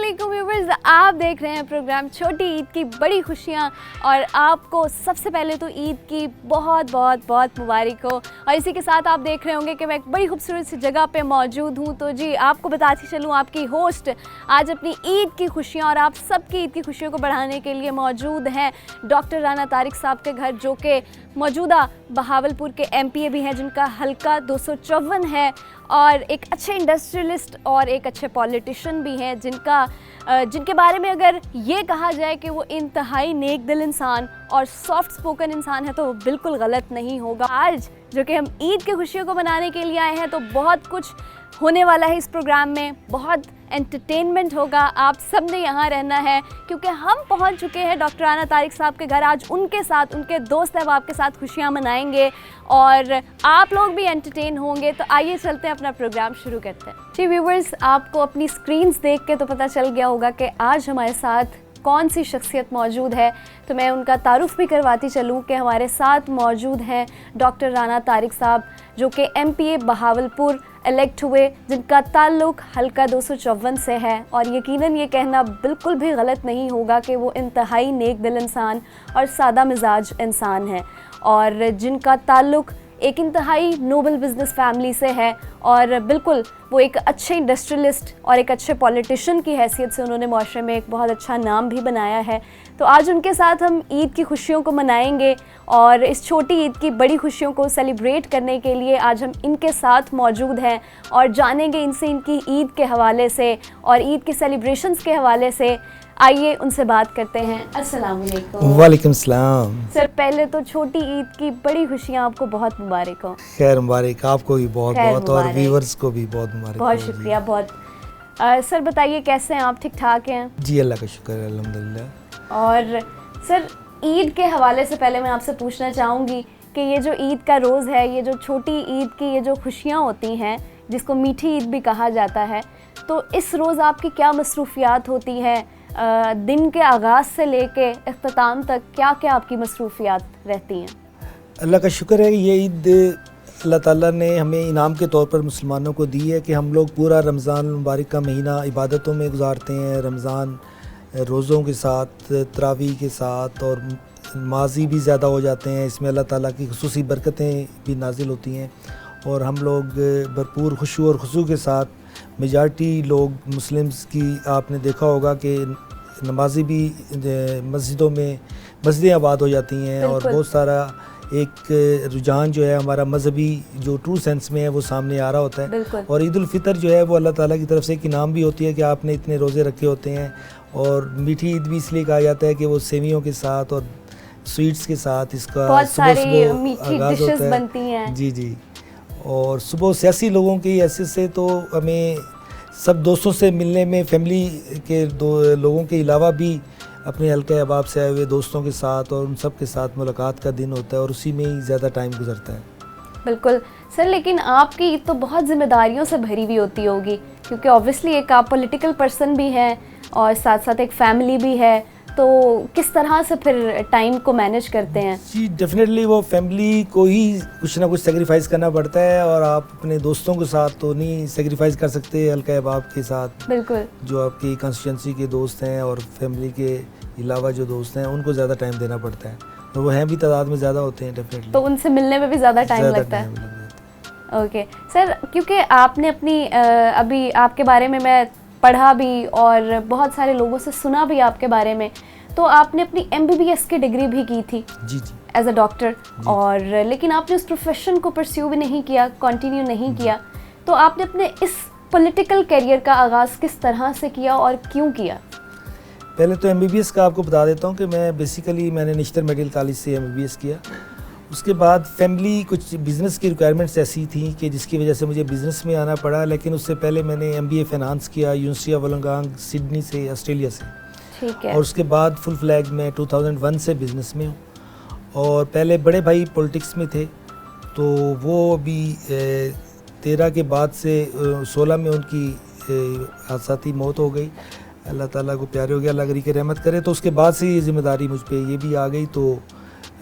अस्सलामुअलैकुम व्यूअर्स, आप देख रहे हैं प्रोग्राम छोटी ईद की बड़ी खुशियाँ। और आपको सबसे पहले तो ईद की बहुत बहुत बहुत मुबारक हो। और इसी के साथ आप देख रहे होंगे कि मैं एक बड़ी खूबसूरत सी जगह पे मौजूद हूँ। तो जी आपको बताती चलूँ, आपकी होस्ट आज अपनी ईद की खुशियाँ और आप सबकी ईद की खुशियों को बढ़ाने के लिए मौजूद हैं डॉक्टर राना तारिक साहब के घर, जो कि मौजूदा बहावलपुर के MPA भी हैं, जिनका हल्का 254 है, और एक अच्छे इंडस्ट्रियलिस्ट और एक अच्छे पॉलिटिशियन भी हैं, जिनके बारे में अगर ये कहा जाए कि वो इंतहाई नेक दिल इंसान और सॉफ्ट स्पोकन इंसान है तो वो बिल्कुल गलत नहीं होगा। आज जो कि हम ईद की खुशियों को मनाने के लिए आए हैं, तो बहुत कुछ होने वाला है इस प्रोग्राम में, बहुत एंटरटेनमेंट होगा। आप सब ने यहाँ रहना है क्योंकि हम पहुँच चुके हैं डॉक्टर राना तारिक साहब के घर। आज उनके साथ, उनके दोस्त अहबाब के साथ खुशियाँ मनाएंगे और आप लोग भी एंटरटेन होंगे। तो आइए चलते हैं, अपना प्रोग्राम शुरू करते हैं। जी व्यूवर्स, आपको अपनी स्क्रीन्स देख के तो पता चल गया होगा कि आज हमारे साथ कौन सी शख्सियत मौजूद है, तो मैं उनका तारुफ भी करवाती चलूँ कि हमारे साथ मौजूद हैं डॉक्टर राना तारिक साहब, जो कि MPA बहावलपुर इलेक्ट हुए, जिनका ताल्लुक़ हल्का 254 से है। और यकीनन ये कहना बिल्कुल भी गलत नहीं होगा कि वो इंतहाई नेक दिल इंसान और सादा मिजाज इंसान हैं, और जिनका ताल्लुक़ एक इंतहाई नोबल बिज़नेस फैमिली से है। और बिल्कुल वो एक अच्छे इंडस्ट्रियलिस्ट और एक अच्छे पॉलिटिशियन की हैसियत से उन्होंने माशरे में एक बहुत अच्छा नाम भी बनाया है। तो आज उनके साथ हम ईद की खुशियों को मनाएंगे और इस छोटी ईद की बड़ी खुशियों को सेलिब्रेट करने के लिए आज हम इनके साथ मौजूद हैं और जानेंगे इनसे इनकी ईद के हवाले से और ईद के सेलिब्रेशंस के हवाले से। आइए उनसे बात करते हैं। अस्सलाम वालेकुम। वालेकुम सलाम। सर, पहले तो छोटी ईद की बड़ी खुशियाँ आपको बहुत मुबारक हो। खैर मुबारक, आपको भी बहुत बहुत और व्यूअर्स को भी बहुत मुबारक। बहुत शुक्रिया। बहुत सर बताइए, कैसे हैं आप? ठीक ठाक हैं? जी अल्लाह का शुक्र है, अल्हम्दुलिल्लाह। और सर, ईद के हवाले से पहले मैं आपसे पूछना चाहूँगी कि ये जो ईद का रोज़ है, ये जो छोटी ईद की ये जो खुशियाँ होती हैं, जिसको मीठी ईद भी कहा जाता है, तो इस रोज़ आपकी क्या मसरूफियात होती हैं? दिन के आगाज़ से लेके इख्तिताम तक क्या क्या आपकी मसरूफियात रहती हैं? अल्लाह का शुक्र है, ये ईद अल्लाह ताला ने हमें इनाम के तौर पर मुसलमानों को दी है कि हम लोग पूरा रमज़ान मुबारक का महीना इबादतों में गुजारते हैं। रमज़ान रोज़ों के साथ, तरावी के साथ, और नमाज़ी भी ज़्यादा हो जाते हैं। इसमें अल्लाह ताला की खुसूसी बरकतें भी नाजिल होती हैं और हम लोग भरपूर खुशू और खुशू के साथ, मेजॉरिटी लोग मुस्लिम्स की आपने देखा होगा कि नमाजी भी मस्जिदों में मस्जिदें आबाद हो जाती हैं और बहुत सारा एक रुझान जो है हमारा मजहबी जो ट्रू सेंस में है वो सामने आ रहा होता है। और ईद उल फितर जो है वो अल्लाह ताला की तरफ से एक इनाम भी होती है कि आपने इतने रोज़े रखे होते हैं। और मीठी ईद भी इसलिए कहा जाता है कि वो सेवियों के साथ और स्वीट्स के साथ इसका सुबह सुबह आगाज़ होता है। जी जी। और सुबह सियासी लोगों की हैसियत से तो हमें सब दोस्तों से मिलने में, फैमिली के लोगों के अलावा भी अपने हल्के अहबाब से आए हुए दोस्तों के साथ और उन सब के साथ मुलाकात का दिन होता है और उसी में ही ज़्यादा टाइम गुजरता है। बिल्कुल सर, लेकिन आपकी ईद तो बहुत जिम्मेदारियों से भरी हुई होती होगी, क्योंकि ऑब्वियसली एक आप पॉलिटिकल पर्सन भी हैं और साथ साथ एक फैमिली भी है, तो किस तरह से फिर टाइम को मैनेज करते हैं? जी डेफिनेटली वो फैमिली को ही कुछ ना कुछ सेक्रीफाइस करना पड़ता है और आप अपने दोस्तों के साथ तो नहीं सेक्रीफाइस कर सकते हल्का अहबाब के साथ। बिल्कुल। जो आपकी कंस्टिट्यूंसी के दोस्त हैं और फैमिली के अलावा जो दोस्त हैं उनको ज़्यादा टाइम देना पड़ता है और वो हैं भी तादाद में ज़्यादा होते हैं डेफिनेटली, तो उनसे मिलने में भी ज़्यादा टाइम लगता है। ओके सर, क्योंकि आपने अपनी अभी आपके बारे में मैं पढ़ा भी और बहुत सारे लोगों से सुना भी आपके बारे में, तो आपने अपनी MBBS की डिग्री भी की थी जी जी एज अ डॉक्टर, और लेकिन आपने उस प्रोफेशन को परस्यू भी नहीं किया, कंटिन्यू नहीं किया। तो आपने अपने इस पॉलिटिकल करियर का आगाज़ किस तरह से किया और क्यों किया? पहले तो MBBS का आपको बता देता हूँ कि मैंने नेशनल मेडिकल कॉलेज से MBBS किया। उसके बाद फैमिली कुछ बिज़नेस की रिक्वायरमेंट्स ऐसी थी कि जिसकी वजह से मुझे बिज़नेस में आना पड़ा, लेकिन उससे पहले मैंने MBA फाइनेंस किया यूनिवर्सिटी ऑफ वोलोंगोंग सिडनी से, ऑस्ट्रेलिया से। ठीक है। और उसके बाद फुल फ्लैग में 2001 से बिज़नेस में हूँ। और पहले बड़े भाई पॉलिटिक्स में थे, तो वो अभी 13 के बाद से 16 में उनकी हादसाती मौत हो गई। अल्लाह ताला को प्यारे हो गया, अल्लाह करी के रहमत करे। तो उसके बाद से ये ज़िम्मेदारी मुझ पे ये भी आ गई, तो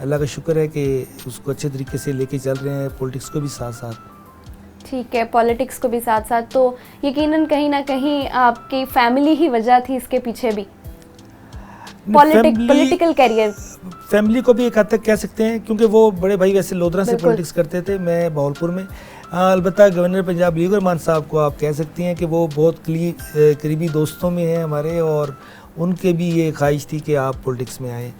अल्लाह का शुक्र है कि उसको अच्छे तरीके से लेके चल रहे हैं, पॉलिटिक्स को भी साथ साथ। ठीक है, पॉलिटिक्स को भी साथ साथ, तो यकीनन कहीं ना कहीं आपकी फैमिली ही वजह थी इसके पीछे भी, पॉलिटिकल कैरियर। फैमिली को भी एक हद तक कह सकते हैं, क्योंकि वो बड़े भाई वैसे लोधरा से बिल्कुल। पॉलिटिक्स करते थे, मैं भावलपुर में। अलबत्ता गवर्नर पंजाब अली रहमान साहब को आप कह सकती हैं कि वो बहुत करीबी दोस्तों में हैं हमारे, और उनके भी ये ख्वाहिश थी कि आप पॉलिटिक्स में आएँ,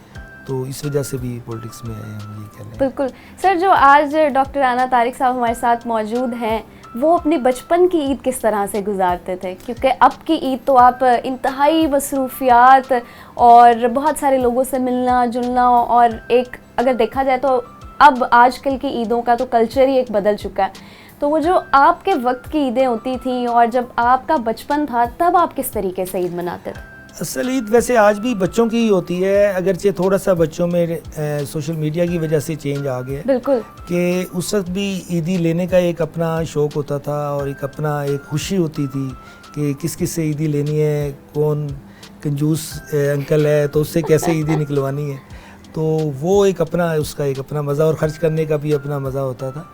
तो इस वजह से भी पॉलिटिक्स में आए हम, ये कह लें। बिल्कुल सर, जो आज डॉक्टर राना तारिक साहब हमारे साथ मौजूद हैं, वो अपने बचपन की ईद किस तरह से गुजारते थे? क्योंकि अब की ईद तो आप इंतहाई मसरूफियात और बहुत सारे लोगों से मिलना जुलना, और एक अगर देखा जाए तो अब आजकल की ईदों का तो कल्चर ही एक बदल चुका है। तो वो जो आपके वक्त की ईदें होती थी और जब आपका बचपन था, तब आप किस तरीके से ईद मनाते थे? असल ईद वैसे आज भी बच्चों की ही होती है, अगरचे थोड़ा सा बच्चों में सोशल मीडिया की वजह से चेंज आ गया है। बिल्कुल। कि उस वक्त भी ईदी लेने का एक अपना शौक़ होता था और एक अपना एक खुशी होती थी कि किस किस से ईदी लेनी है, कौन कंजूस अंकल है तो उससे कैसे ईदी निकलवानी है, तो वो एक अपना उसका एक अपना मज़ा और ख़र्च करने का भी अपना मज़ा होता था।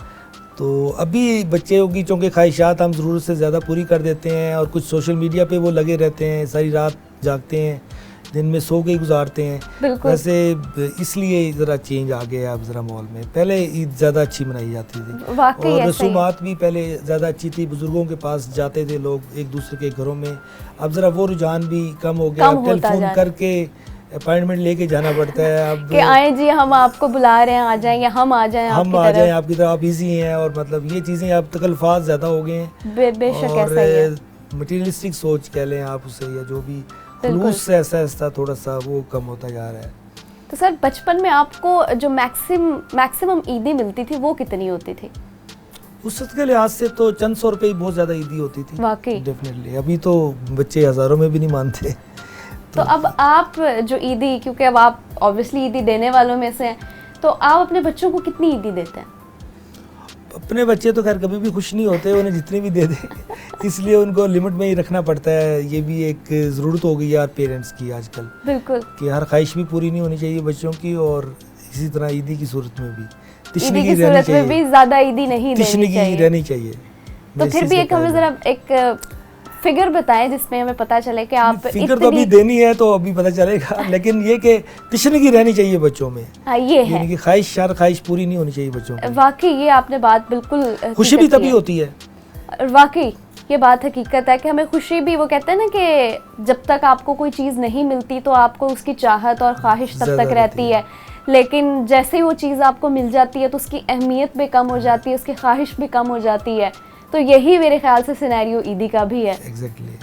तो अभी बच्चों की चूँकि ख्वाहिशात हम ज़रूरत से ज़्यादा पूरी कर देते हैं, और कुछ सोशल मीडिया पे वो लगे रहते हैं, सारी रात जागते हैं, दिन में सो के गुजारते हैं। वैसे इसलिए ज़रा चेंज आ गया अब ज़रा माहौल में। पहले ईद ज़्यादा अच्छी मनाई जाती थी, और रसूमात भी पहले ज़्यादा अच्छी थी, बुज़ुर्गों के पास जाते थे लोग एक दूसरे के घरों में। अब ज़रा वो रुझान भी कम हो गया, टेलीफोन करके अपॉइंटमेंट लेके जाना पड़ता है अब कि आए जी, हम आपको बुला रहे हैं, आ जाएं, या हम आ जाएं आपकी तरफ, आप बिजी हैं, और मतलब ये चीज़ें अब तक अल्फाज ज़्यादा हो गए हैं। बेशक ऐसा ही है। मटीरियलिस्टिक सोच कह लें आप उसे, या जो भी खुलूस से ऐसा थोड़ा सा वो कम होता जा रहा है। तो सर, बचपन में आपको जो मैक्सिमम ईदी मिलती थी वो कितनी होती थी? उस वक्त के लिहाज से तो चंद सौ रुपये बहुत ज़्यादा ईदी होती थी, वाकई डेफिनेटली। अभी तो बच्चे हज़ारों में भी नहीं मानते। तो अब आप जो ईदी, क्योंकि अब आप ऑब्वियसली ईदी देने वालों में से हैं, तो आप अपने बच्चों को कितनी ईदी देते हैं? अपने बच्चे तो खैर कभी भी खुश नहीं होते, उन्हें जितनी भी दे दें, इसलिए उनको लिमिट में ही रखना पड़ता है। ये भी एक ज़रूरत हो गई यार पेरेंट्स की आजकल, बिल्कुल, कि हर ख्वाहिश भी पूरी नहीं होनी चाहिए बच्चों की, और इसी तरह ईदी की सूरत में भी ईदी की सूरत में भी ज़्यादा ईदी नहीं रहनी चाहिए। तो फिर भी एक हमें ज़रा एक फिगर बताएं जिसमें हमें पता चले कि आप फिगर तो अभी देनी है तो अभी पता चलेगा, लेकिन ये कि तिश्नगी रहनी चाहिए बच्चों में। हाँ, ये है कि ख्वाहिश पूरी नहीं होनी चाहिए बच्चों की। वाकई ये आपने बात बिल्कुल, खुशी भी तभी होती है, वाकई ये बात हकीकत है कि हमें खुशी भी, वो कहते हैं ना कि जब तक आपको कोई चीज़ नहीं मिलती तो आपको उसकी चाहत और ख्वाहिश तब तक रहती है, लेकिन जैसे ही वो चीज़ आपको मिल जाती है तो उसकी अहमियत भी कम हो जाती है, उसकी ख्वाहिश भी कम हो जाती है। तो यही मेरे ख्याल से सिनेरियो ईदी का भी है। एग्जैक्टली।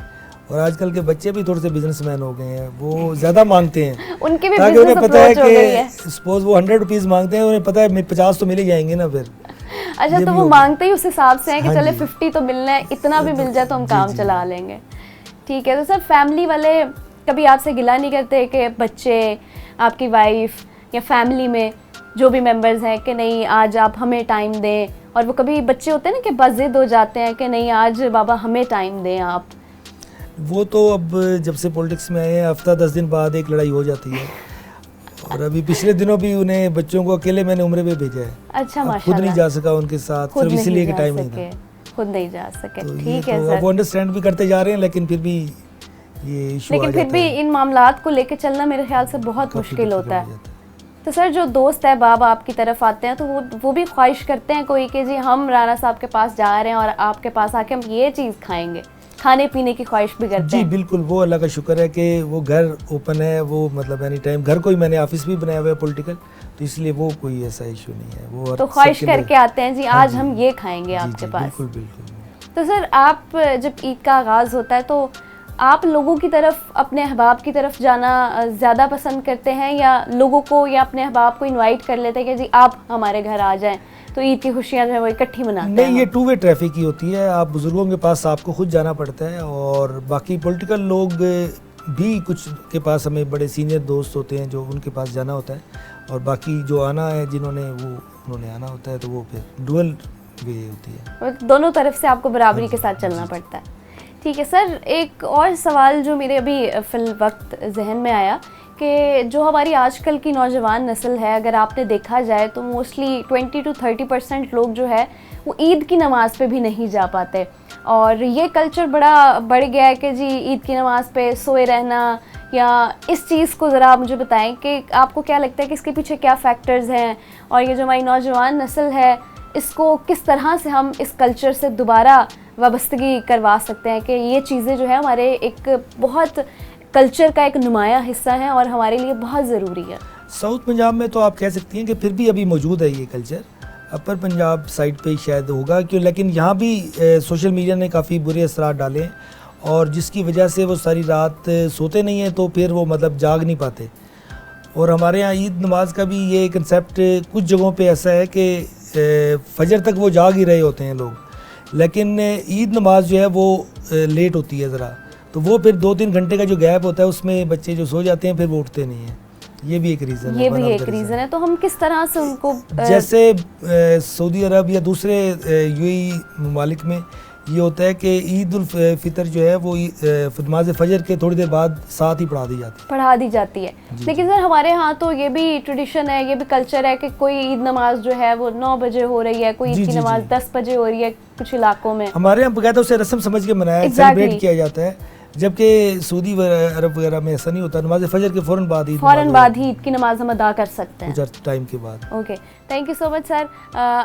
और आजकल के बच्चे भी थोड़े से बिजनेसमैन हो गए हैं, वो ज़्यादा मांगते हैं, उनके भी उन्हें पता है कि सपोज वो 100 रुपीज़ मांगते हैं, उन्हें पता है 50 तो मिल ही जाएंगे ना फिर। अच्छा, तो वो मांगते ही उस हिसाब से है कि चले 50 तो मिलना है, इतना भी मिल जाए तो हम काम चला लेंगे। ठीक है, तो सर फैमिली वाले कभी आपसे गिला नहीं करते कि बच्चे, आपकी वाइफ या फैमिली में जो भी मेंबर्स हैं कि नहीं आज आप हमें टाइम दें, और वो कभी बच्चे होते हैं ना कि बज़िद हो जाते हैं कि नहीं आज बाबा हमें टाइम दें आप? वो तो अब जब से पॉलिटिक्स में आए हैं हफ्ता 10 दिन बाद एक लड़ाई हो जाती है, और अभी पिछले दिनों भी उन्हें बच्चों को अकेले मैंने उम्रे पे भेजा है। अच्छा, माशाल्लाह। खुद नहीं जा सका उनके साथ, सिर्फ इसलिए कि टाइम नहीं था, खुद नहीं जा सके। तो ठीक है सर, वो अंडरस्टैंड भी करते जा रहे हैं, लेकिन फिर भी ये इशू आ जाता है। लेकिन फिर भी इन मामलात को लेकर चलना मेरे ख्याल से बहुत मुश्किल होता है। तो सर जो दोस्त है बाब आपकी तरफ आते हैं तो वो भी ख्वाहिश करते हैं कोई कि जी हम राना साहब के पास जा रहे हैं और आपके पास आके हम ये चीज़ खाएंगे, खाने पीने की ख्वाहिश भी करते हैं? जी बिल्कुल, वो अल्लाह का शुक्र है कि वो घर ओपन है, वो मतलब एनी टाइम, घर को ही मैंने ऑफिस भी बनाया हुआ है पॉलिटिकल, तो इसलिए वो कोई ऐसा इशू नहीं है। वो तो ख्वाहिश करके आते हैं जी आज हम ये खाएंगे आपके पास। बिल्कुल बिल्कुल। तो सर आप जब ईद का आगाज़ होता है तो आप लोगों की तरफ, अपने अहबाब की तरफ जाना ज़्यादा पसंद करते हैं, या लोगों को या अपने अहबाब को इनवाइट कर लेते हैं कि जी आप हमारे घर आ जाएं तो ईद की खुशियाँ जो है वो इकट्ठी मनाते हैं? नहीं, ये 2 वे ट्रैफिक ही होती है। आप बुज़ुर्गों के पास आपको खुद जाना पड़ता है, और बाकी पॉलिटिकल लोग भी कुछ के पास हमें बड़े सीनियर दोस्त होते हैं जो उनके पास जाना होता है, और बाकी जो आना है जिन्होंने वो उन्होंने आना होता है, तो वो फिर डुअल वे होती है, दोनों तरफ से आपको बराबरी के साथ चलना पड़ता है। ठीक है सर, एक और सवाल जो मेरे अभी फिल वक्त जहन में आया कि जो हमारी आजकल की नौजवान नस्ल है, अगर आपने देखा जाए तो मोस्टली 20 to 30% लोग जो है वो ईद की नमाज़ पे भी नहीं जा पाते। और ये कल्चर बड़ा बढ़ गया है कि जी ईद की नमाज़ पे सोए रहना, या इस चीज़ को ज़रा आप मुझे बताएं कि आपको क्या लगता है कि इसके पीछे क्या फ़ैक्टर्स हैं, और ये जो हमारी नौजवान नस्ल है इसको किस तरह से हम इस कल्चर से दोबारा वाबस्तगी करवा सकते हैं कि ये चीज़ें जो है हमारे एक बहुत कल्चर का एक नुमाया हिस्सा है और हमारे लिए बहुत ज़रूरी है। साउथ पंजाब में तो आप कह सकती हैं कि फिर भी अभी मौजूद है ये कल्चर, अपर पंजाब साइड पे ही शायद होगा क्यों, लेकिन यहाँ भी सोशल मीडिया ने काफ़ी बुरे असरात डाले हैं और जिसकी वजह से वो सारी रात सोते नहीं हैं, तो फिर वो मतलब जाग नहीं पाते। और हमारे यहाँ ईद नमाज का भी ये कंसेप्ट कुछ जगहों पे ऐसा है कि फजर तक वो जाग ही रहे होते हैं लोग, लेकिन ईद नमाज जो है वो लेट होती है ज़रा, तो वो फिर 2-3 घंटे का जो गैप होता है उसमें बच्चे जो सो जाते हैं फिर वो उठते नहीं हैं। ये भी एक रीज़न है। ये भी एक रीज़न है। तो हम किस तरह से उनको जैसे सऊदी अरब या दूसरे यूएई ममालिक में ये होता है कि ईद उल फितर जो है वो नमाज फजर के थोड़ी देर बाद साथ ही पढ़ा दी जाती है। लेकिन सर हमारे यहाँ तो ये भी ट्रेडिशन है, ये भी कल्चर है कि कोई ईद नमाज जो है वो 9 बजे हो रही है, कोई ईद की नमाज 10 बजे हो रही है कुछ इलाकों में। हमारे यहाँ बकायदा उसे रस्म समझ के मनाया सेलिब्रेट किया जाता है, जबकि सऊदी अरब वगैरह में ऐसा नहीं होता। नमाज फजर के फ़ौरन बाद ही ईद की नमाज हम अदा कर सकते हैं कुछ टाइम के बाद। Okay, thank you so much sir.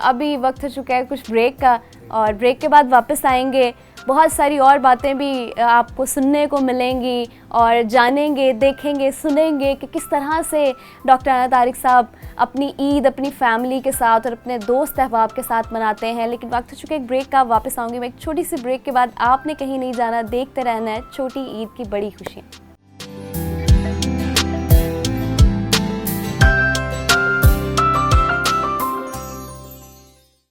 अभी वक्त हो चुका है कुछ ब्रेक का, और ब्रेक के बाद वापस आएंगे। बहुत सारी और बातें भी आपको सुनने को मिलेंगी और जानेंगे, देखेंगे, सुनेंगे कि किस तरह से डॉक्टर आना तारिक साहब अपनी ईद अपनी फैमिली के साथ और अपने दोस्त अहबाब के साथ मनाते हैं। लेकिन वक्त हो चुका है एक ब्रेक का, वापस आऊँगी मैं एक छोटी सी ब्रेक के बाद। आपने कहीं नहीं जाना, देखते रहना है छोटी ईद की बड़ी खुशियाँ।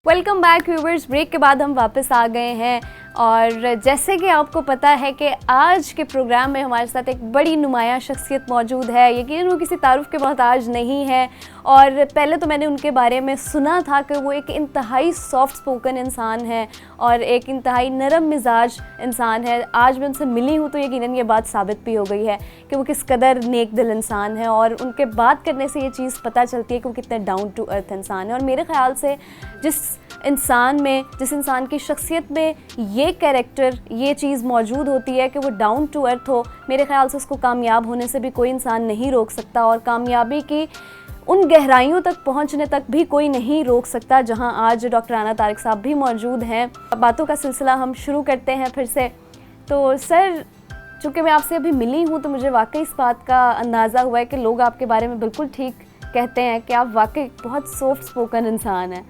Welcome back viewers. ब्रेक के बाद हम वापस आ गए हैं, और जैसे कि आपको पता है कि आज के प्रोग्राम में हमारे साथ एक बड़ी नुमाया शख्सियत मौजूद है। यकीनन वो किसी तारुफ के मोहताज नहीं है, और पहले तो मैंने उनके बारे में सुना था कि वो एक इंतहाई सॉफ्ट स्पोकन इंसान है और एक इंतहाई नरम मिजाज इंसान है। आज मैं उनसे मिली हूँ तो यकीनन ये बात साबित भी हो गई है कि वो किस कदर नेक दिल इंसान है, और उनके बात करने से ये चीज़ पता चलती है कि वो कितने डाउन टू अर्थ इंसान है। और मेरे ख़्याल से जिस इंसान की शख्सियत में ये कैरेक्टर, ये चीज़ मौजूद होती है कि वो डाउन टू अर्थ हो, मेरे ख़्याल से उसको कामयाब होने से भी कोई इंसान नहीं रोक सकता, और कामयाबी की उन गहराइयों तक पहुंचने तक भी कोई नहीं रोक सकता जहां आज डॉक्टर आना तारिक साहब भी मौजूद हैं। बातों का सिलसिला हम शुरू करते हैं फिर से। तो सर, चूँकि मैं आपसे अभी मिली हूं तो मुझे वाकई इस बात का अंदाज़ा हुआ है कि लोग आपके बारे में बिल्कुल ठीक कहते हैं कि आप वाकई बहुत सॉफ्ट स्पोकन इंसान हैं।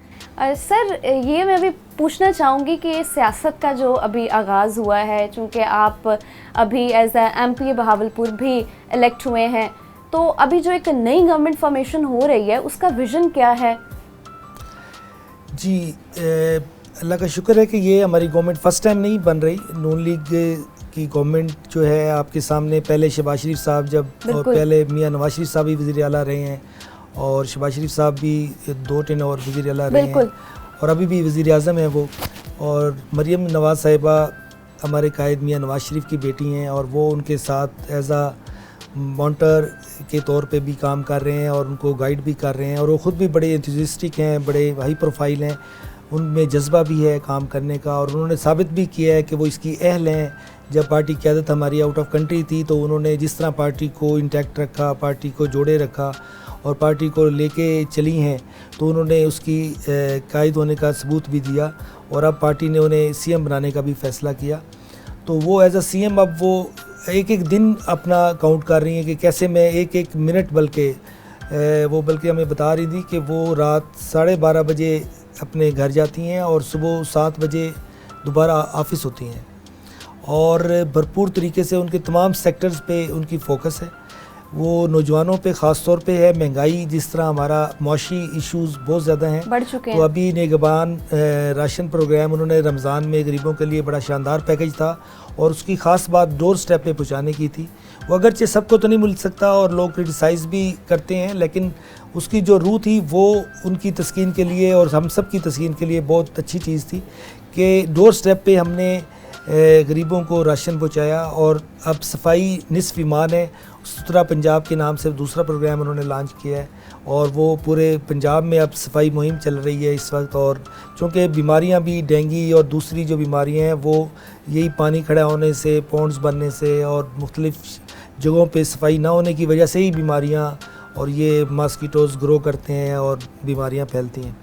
सर, ये मैं अभी पूछना चाहूँगी कि सियासत का जो अभी आगाज़ हुआ है, चूँकि आप अभी एज ए MP बहावलपुर भी इलेक्ट हुए हैं, तो अभी जो एक नई गवर्नमेंट फॉर्मेशन हो रही है उसका विज़न क्या है? जी, अल्लाह का शुक्र है कि ये हमारी गवर्नमेंट फ़र्स्ट टाइम नहीं बन रही। नून लीग की गवर्नमेंट जो है आपके सामने, पहले शहबाज शरीफ साहब और पहले मियाँ नवाज शरीफ साहब भी वज़ीर आला रहे हैं, और शहबाज शरीफ साहब भी 2 टर्म और वज़ीर आला रहे हैं, और अभी भी वज़ीर आज़म हैं वो। और मरियम नवाज़ साहिबा हमारे कायद मियाँ नवाज शरीफ की बेटी हैं, और वो उनके साथ एज आ मॉन्टर के तौर पे भी काम कर रहे हैं और उनको गाइड भी कर रहे हैं, और वो ख़ुद भी बड़े एंथुसियास्टिक हैं, बड़े हाई प्रोफाइल हैं, उनमें जज्बा भी है काम करने का, और उन्होंने साबित भी किया है कि वो इसकी अहल हैं। जब पार्टी की क़यादत हमारी आउट ऑफ कंट्री थी तो उन्होंने जिस तरह पार्टी को इंटैक्ट रखा, पार्टी को जोड़े रखा और पार्टी को लेके चली हैं, तो उन्होंने उसकी कायद होने का सबूत भी दिया, और अब पार्टी ने उन्हें CM बनाने का भी फ़ैसला किया। तो वो एज अ CM अब वो एक एक दिन अपना काउंट कर रही हैं कि कैसे मैं एक एक मिनट, बल्कि हमें बता रही थी कि वो रात 12:30 बजे अपने घर जाती हैं और सुबह 7 बजे दोबारा ऑफिस होती हैं, और भरपूर तरीके से उनके तमाम सेक्टर्स पे उनकी फ़ोकस है। वो नौजवानों पे ख़ास तौर पे है। महंगाई, जिस तरह हमारा मौशी इश्यूज़ बहुत ज़्यादा हैं, बढ़ चुके हैं, तो अभी निगहबान राशन प्रोग्राम उन्होंने रमज़ान में गरीबों के लिए बड़ा शानदार पैकेज था, और उसकी ख़ास बात डोर स्टेप पे पहुँचाने की थी। वो अगरचे सबको तो नहीं मिल सकता और लोग क्रिटिसाइज़ भी करते हैं, लेकिन उसकी जो रूह थी वो उनकी तस्कीन के लिए और हम सब की तस्कीन के लिए बहुत अच्छी चीज़ थी कि डोर स्टेप पे हमने गरीबों को राशन पहुंचाया। और अब सफाई निस्फ ईमान है, सुथरा पंजाब के नाम से दूसरा प्रोग्राम उन्होंने लॉन्च किया है और वो पूरे पंजाब में अब सफाई मुहिम चल रही है इस वक्त। और चूँकि बीमारियां भी डेंगू और दूसरी जो बीमारियां हैं वो यही पानी खड़ा होने से, पॉन्ड्स बनने से और मुख्तलिफ जगहों पे सफाई ना होने की वजह से ही बीमारियां और ये मॉस्किटोज़ ग्रो करते हैं और बीमारियां फैलती हैं।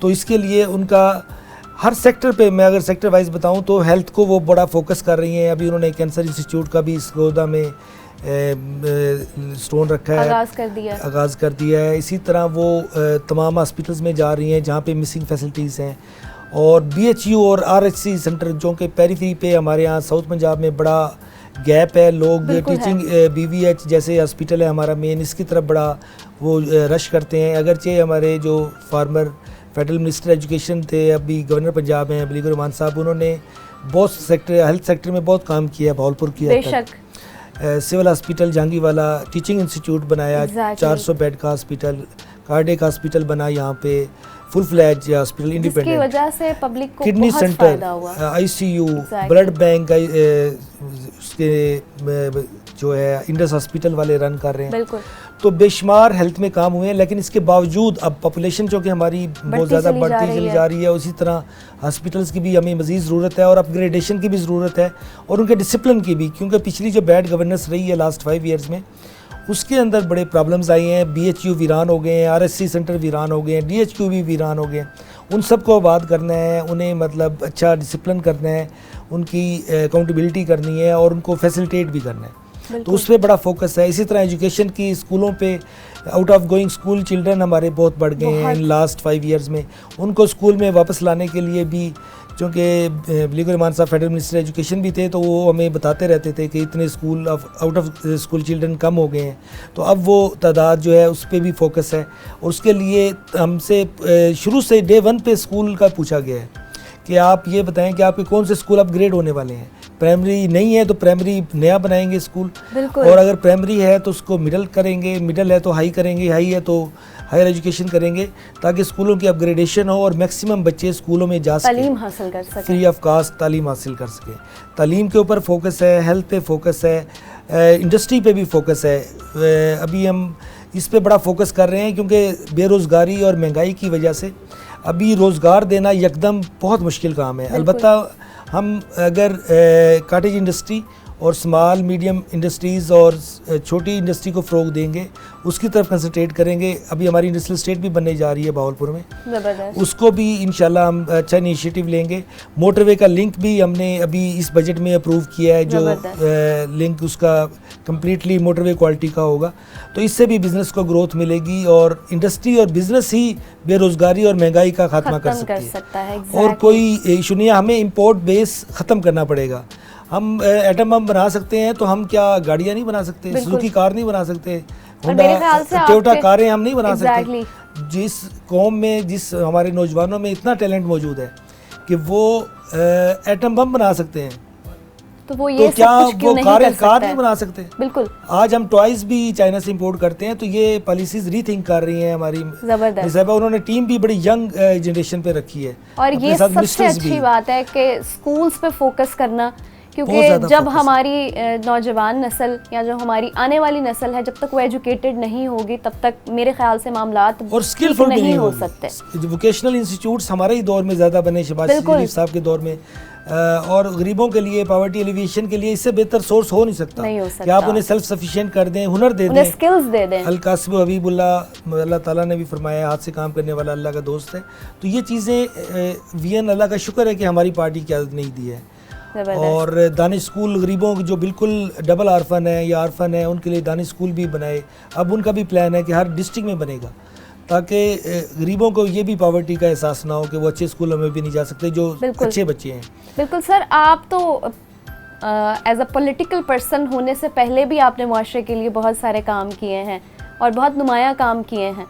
तो इसके लिए उनका हर सेक्टर पे, मैं अगर सेक्टर वाइज बताऊं तो हेल्थ को वो बड़ा फोकस कर रही हैं। अभी उन्होंने कैंसर इंस्टीट्यूट का भी इस गोदा में स्टोन रखा है, आगाज़ कर दिया है। इसी तरह वो तमाम हॉस्पिटल्स में जा रही हैं जहाँ पे मिसिंग फैसिलिटीज़ हैं। और BHU और RHC सेंटर जो कि पेरीफेरी पे हमारे यहाँ साउथ पंजाब में बड़ा गैप है, लोग टीचिंग BVH जैसे हॉस्पिटल है हमारा मेन, इसकी तरफ बड़ा वो रश करते हैं। अगरचे हमारे जो फार्मर फेडरल मिनिस्टर एजुकेशन थे, अभी गवर्नर पंजाब हैं बलीग रहमान साहब, उन्होंने बहुत सेक्टर, हेल्थ सेक्टर में बहुत काम किया है, भावलपुर किया, सिविल हॉस्पिटल जहांगीरवाला, टीचिंग इंस्टीट्यूट बनाया, 400 बेड का हॉस्पिटल, कार्डियक हॉस्पिटल बना यहाँ पे, फुल फ्लैज हॉस्पिटल इंडिपेंडेंट, जिसकी वजह से पब्लिक को किडनी बहुत सेंटर, फायदा हुआ, ICU, ब्लड बैंक उसके जो है इंडस हॉस्पिटल वाले रन कर रहे हैं। बिल्कुल। तो बेशुमार हेल्थ में काम हुए हैं, लेकिन इसके बावजूद अब पॉपुलेशन जो कि हमारी बहुत ज़्यादा बढ़ती चली जा रही है, उसी तरह हॉस्पिटल्स की भी हमें मज़ीद ज़रूरत है और अपग्रेडेशन की भी ज़रूरत है और उनके डिसिप्लिन की भी, क्योंकि पिछली जो बैड गवर्नेंस रही है लास्ट 5 ईयर्स में उसके अंदर बड़े प्रॉब्लम्स आई हैं। BHU वीरान हो गए हैं, RSC सेंटर वीरान हो गए हैं, DHQ भी वीरान हो गए हैं। उन सब को आबाद करना है, उन्हें मतलब अच्छा डिसिप्लिन करना है, उनकी अकाउंटेबिलिटी करनी है और उनको फैसिलिटेट भी करना है। तो उस पर बड़ा फोकस है। इसी तरह एजुकेशन की, स्कूलों पे out of going school children हमारे बहुत बढ़ गए हैं इन लास्ट 5 ईयर्स में। उनको स्कूल में वापस लाने के लिए भी, क्योंकि बलीग रहमान साहब फेडरल मिनिस्टर एजुकेशन भी थे, तो वो हमें बताते रहते थे कि इतने school out of school children कम हो गए हैं। तो अब वो तादाद जो है उस पर भी फोकस है और उसके लिए हमसे शुरू से डे 1 पे स्कूल का पूछा गया है कि आप ये बताएं कि आपके कौन से स्कूल अपग्रेड होने वाले हैं। प्राइमरी नहीं है तो प्राइमरी नया बनाएंगे स्कूल, और अगर प्राइमरी है तो उसको मिडिल करेंगे, मिडिल है तो हाई करेंगे, हाई है तो हायर एजुकेशन करेंगे, ताकि स्कूलों की अपग्रेडेशन हो और मैक्सिमम बच्चे स्कूलों में जा सकें, तालीम हासिल कर सकें, फ्री ऑफ कास्ट तालीम हासिल कर सकें। तालीम के ऊपर फोकस है, हेल्थ पे फोकस है, इंडस्ट्री पे भी फोकस है। अभी हम इस पे बड़ा फोकस कर रहे हैं क्योंकि बेरोज़गारी और महंगाई की वजह से अभी रोज़गार देना यकदम बहुत मुश्किल काम है। अलबत्ता हम अगर कॉटेज इंडस्ट्री और स्मॉल मीडियम इंडस्ट्रीज़ और छोटी इंडस्ट्री को फ़रोग देंगे, उसकी तरफ कंसंट्रेट करेंगे। अभी हमारी इंडस्ट्रियल स्टेट भी बनने जा रही है भावलपुर में, उसको भी इंशाल्लाह हम अच्छा इनिशिएटिव लेंगे। मोटरवे का लिंक भी हमने अभी इस बजट में अप्रूव किया है, जो लिंक उसका कम्प्लीटली मोटरवे क्वालिटी का होगा, तो इससे भी बिज़नेस को ग्रोथ मिलेगी और इंडस्ट्री और बिज़नेस ही बेरोज़गारी और महंगाई का खात्मा कर सकता है। और कोई इशू नहीं है, हमें इम्पोर्ट बेस ख़त्म करना पड़ेगा। हम एटम बम बना सकते हैं तो हम क्या गाड़ियाँ नहीं बना सकते, सुजुकी कार नहीं बना सकते, होंडा टोयोटा कारें हम नहीं बना सकते। जिस कौम में, जिस हमारे नौजवानों में इतना टैलेंट मौजूद है कि वो एटम बम बना सकते हैं, तो ये क्या वो कार नहीं बना सकते? बिल्कुल। आज हम टॉयज भी चाइना से इंपोर्ट करते हैं, तो ये पॉलिसीज रीथिंक कर रही हैं हमारी जबरदस्त। उन्होंने टीम भी बड़ी यंग जनरेशन पे रखी है और ये सबसे अच्छी बात है कि स्कूल्स पे फोकस करना, क्योंकि जब हमारी नौजवान नस्ल या जो हमारी आने वाली नस्ल है, जब तक वो एजुकेटेड नहीं होगी तब तक मेरे ख्याल से मामलात और स्किलफुल नहीं हो सकते। वोकेशनल इंस्टीट्यूट्स हमारे ही दौर में ज़्यादा बने, शहबाज शरीफ साहब के दौर में, और गरीबों के लिए पॉवर्टी एलिविएशन के लिए इससे बेहतर सोर्स हो नहीं सकता कि आप उन्हें सेल्फ सफिशिएंट कर दें, हुनर दे दें, स्किल्स दे दें। अल-कासिब हबीबुल्लाह, अल्लाह ताला ने भी फरमाया हाथ से काम करने वाला अल्लाह का दोस्त है। तो ये चीज़ें वीएन अल्लाह का शुक्र है कि हमारी पार्टी की आदत नहीं दी है। और दानिश स्कूल गरीबों जो बिल्कुल डबल आर्फन है या आर्फन है, उनके लिए दानिश स्कूल भी बनाए। अब उनका भी प्लान है कि हर डिस्ट्रिक्ट में बनेगा, ताकि गरीबों को ये भी पॉवर्टी का एहसास ना हो कि वो अच्छे स्कूलों में भी नहीं जा सकते जो अच्छे बच्चे हैं। बिल्कुल सर, आप तो एज अ पॉलिटिकल पर्सन होने से पहले भी आपने मुआशरे के लिए बहुत सारे काम किए हैं और बहुत नुमाया काम किए हैं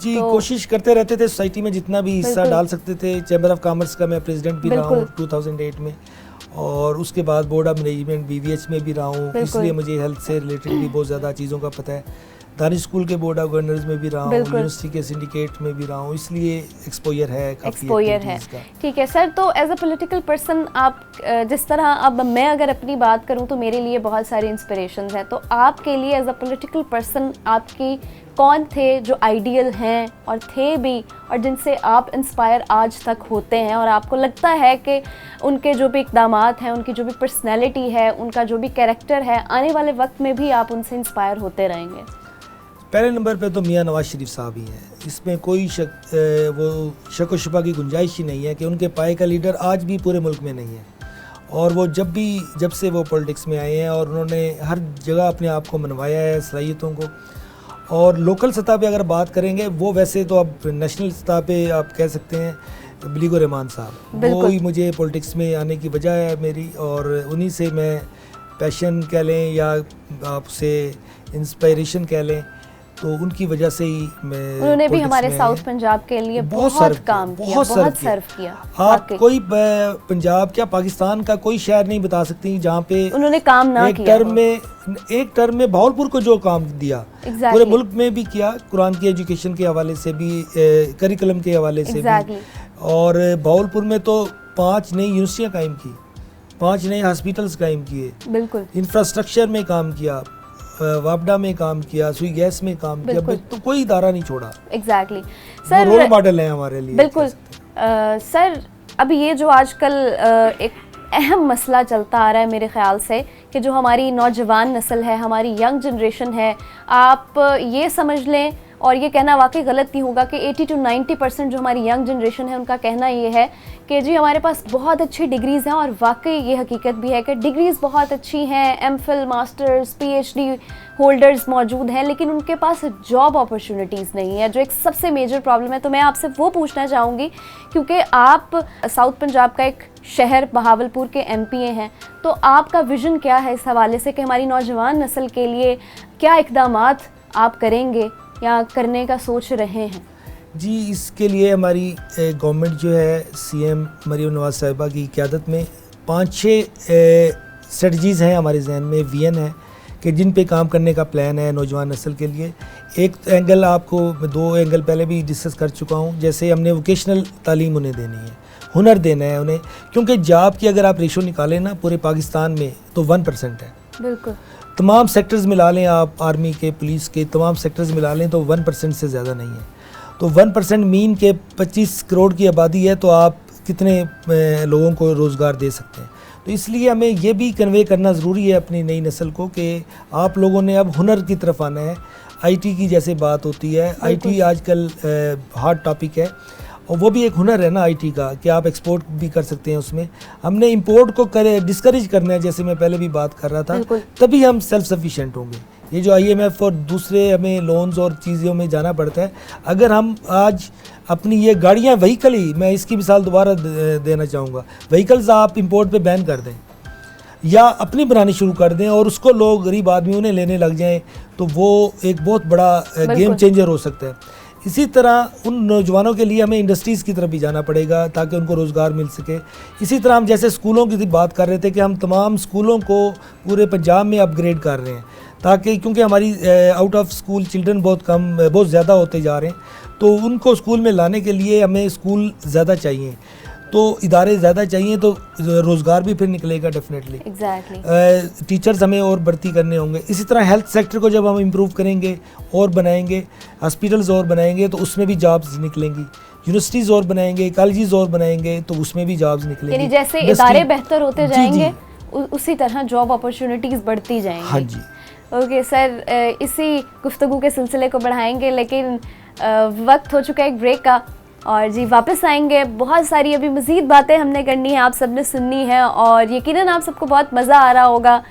जी। तो कोशिश करते रहते थे सोसाइटी में जितना भी हिस्सा डाल सकते थे। चैम्बर ऑफ कॉमर्स का मैं प्रेसिडेंट भी रहा हूँ 2008 में, और उसके बाद बोर्ड ऑफ मैनेजमेंट BVH में भी रहा हूँ, इसलिए मुझे हेल्थ से रिलेटेड भी बहुत ज़्यादा चीज़ों का पता है। दानिश स्कूल के बोर्ड ऑफ गवर्नर्स में भी रहा हूँ, बिल्कुल। यूनिवर्सिटी के सिंडिकेट में भी रहा हूँ, इसलिए एक्सपोजर है, काफ़ी एक्सपोजर है। activities का। ठीक है सर, तो एज अ पॉलिटिकल पर्सन आप जिस तरह, अब मैं अगर अपनी बात करूं तो मेरे लिए बहुत सारी इंस्पिरेशंस हैं, तो आपके लिए एज अ पॉलिटिकल पर्सन आपकी कौन थे जो आइडियल हैं और थे भी, और जिनसे आप इंस्पायर आज तक होते हैं और आपको लगता है कि उनके जो भी इक़दामात हैं, उनकी जो भी पर्सनैलिटी है, उनका जो भी कैरेक्टर है, आने वाले वक्त में भी आप उनसे इंस्पायर होते रहेंगे? पहले नंबर पे तो मियां नवाज शरीफ साहब ही हैं, इसमें कोई शक व शुबा की गुंजाइश ही नहीं है कि उनके पाए का लीडर आज भी पूरे मुल्क में नहीं है। और वो जब से वो पॉलिटिक्स में आए हैं और उन्होंने हर जगह अपने आप को मनवाया है, सलाहियतों को। और लोकल सतह पे अगर बात करेंगे, वो वैसे तो अब नेशनल सतह पे आप कह सकते हैं बिलीगो रहमान साहब, वो ही मुझे पॉलिटिक्स में आने की वजह है मेरी, और उन्हीं से मैं पैशन कह लें या आपसे इंस्पायरेशन कह लें, तो उनकी वजह से ही मैं, उन्होंने भी हमारे साउथ पंजाब के लिए बहुत काम किया, बहुत सर्व किया। आप कोई पंजाब क्या पाकिस्तान का कोई शहर नहीं बता सकती जहाँ पे उन्होंने काम ना किया। एक टर्म में भावलपुर को जो काम दिया, पूरे मुल्क में भी किया, कुरान की एजुकेशन के हवाले से भी, करिकुलम के हवाले से भी। और भावलपुर में तो 5 नई यूनिवर्सिटियाँ कायम की, 5 नए हॉस्पिटल्स कायम किए, बिल्कुल, इंफ्रास्ट्रक्चर में काम किया, वापडा में काम किया, सुई गैस में काम किया, तो कोई इदारा नहीं छोड़ा। एग्जैक्टली सर, रोल मॉडल है हमारे लिए। बिल्कुल सर, अब ये जो आजकल एक अहम मसला चलता आ रहा है मेरे ख्याल से, कि जो हमारी नौजवान नस्ल है, हमारी यंग जनरेशन है, आप ये समझ लें, और ये कहना वाकई गलत नहीं होगा कि 80 to 90% जो हमारी यंग जनरेशन है, उनका कहना ये है कि जी हमारे पास बहुत अच्छी डिग्रीज़ हैं, और वाकई ये हकीकत भी है कि डिग्रीज़ बहुत अच्छी हैं, एमफिल, मास्टर्स, पीएचडी होल्डर्स मौजूद हैं, लेकिन उनके पास जॉब अपॉर्चुनिटीज़ नहीं है, जो एक सबसे मेजर प्रॉब्लम है। तो मैं आपसे वो पूछना चाहूँगी, क्योंकि आप साउथ पंजाब का एक शहर बहावलपुर के एमपीए हैं, तो आपका विज़न क्या है इस हवाले से कि हमारी नौजवान नस्ल के लिए क्या इक़दामात आप करेंगे या करने का सोच रहे हैं? जी, इसके लिए हमारी गवर्नमेंट जो है, सीएम मरीम नवाज साहिबा की क़यादत में 5-6 स्ट्रेटजीज़ हैं हमारे जहन में, विजन है कि जिन पे काम करने का प्लान है नौजवान नस्ल के लिए। एक एंगल आपको, 2 एंगल पहले भी डिस्कस कर चुका हूँ, जैसे हमने वोकेशनल तालीम उन्हें देनी है, हुनर देना है उन्हें, क्योंकि जॉब की अगर आप रेशो निकालें ना पूरे पाकिस्तान में तो 1% है। बिल्कुल, तमाम सेक्टर्स मिला लें आप, आर्मी के, पुलिस के तमाम सेक्टर्स मिला लें तो 1% से ज़्यादा नहीं है। तो 1% मीन के 25 करोड़ की आबादी है, तो आप कितने लोगों को रोज़गार दे सकते हैं। तो इसलिए हमें ये भी कन्वे करना ज़रूरी है अपनी नई नस्ल को कि आप लोगों ने अब हुनर की तरफ आना है। आईटी की जैसे बात होती है, आईटी आजकल हॉट टॉपिक है, और वो भी एक हुनर है ना आईटी का, कि आप एक्सपोर्ट भी कर सकते हैं उसमें। हमने इंपोर्ट को डिस्करेज करना है, जैसे मैं पहले भी बात कर रहा था, तभी हम सेल्फ सफिशिएंट होंगे। ये जो IMF और दूसरे हमें लोन्स और चीज़ों में जाना पड़ता है, अगर हम आज अपनी ये गाड़ियाँ, व्हीकल ही, मैं इसकी मिसाल दोबारा देना चाहूँगा, व्हीकल्स आप इंपोर्ट पे बैन कर दें या अपनी बनानी शुरू कर दें और उसको लोग, गरीब आदमी उन्हें लेने लग जाएं, तो वो एक बहुत बड़ा गेम चेंजर हो सकता है। इसी तरह उन नौजवानों के लिए हमें इंडस्ट्रीज़ की तरफ भी जाना पड़ेगा ताकि उनको रोज़गार मिल सके। इसी तरह हम जैसे स्कूलों की बात कर रहे थे कि हम तमाम स्कूलों को पूरे पंजाब में अपग्रेड कर रहे हैं, ताकि क्योंकि हमारी आउट ऑफ स्कूल चिल्ड्रन बहुत ज़्यादा होते जा रहे हैं, तो उनको स्कूल में लाने के लिए हमें स्कूल ज़्यादा चाहिए, तो इदारे ज़्यादा चाहिए, तो रोज़गार भी फिर निकलेगा डेफिनेटली। एग्जैक्टली, टीचर्स हमें और भर्ती करने होंगे। इसी तरह हेल्थ सेक्टर को जब हम इम्प्रूव करेंगे और बनाएंगे, हॉस्पिटल्स और बनाएंगे, तो उसमें भी जॉब्स निकलेंगी। यूनिवर्सिटीज़ और बनाएंगे, कॉलेजेस और बनाएंगे, तो उसमें भी जॉब्स निकलेंगी। यानी जैसे इदारे बेहतर होते जाएंगे, उसी तरह जॉब अपॉर्चुनिटीज़ बढ़ती जाएंगी। हाँ जी। ओके सर, इसी गुफ्तगू के सिलसिले को बढ़ाएंगे, लेकिन वक्त हो चुका है एक ब्रेक का, और जी वापस आएंगे। बहुत सारी अभी मज़ीद बातें हमने करनी है, आप सबने सुननी है, और यकीनन आप सबको बहुत मज़ा आ रहा होगा।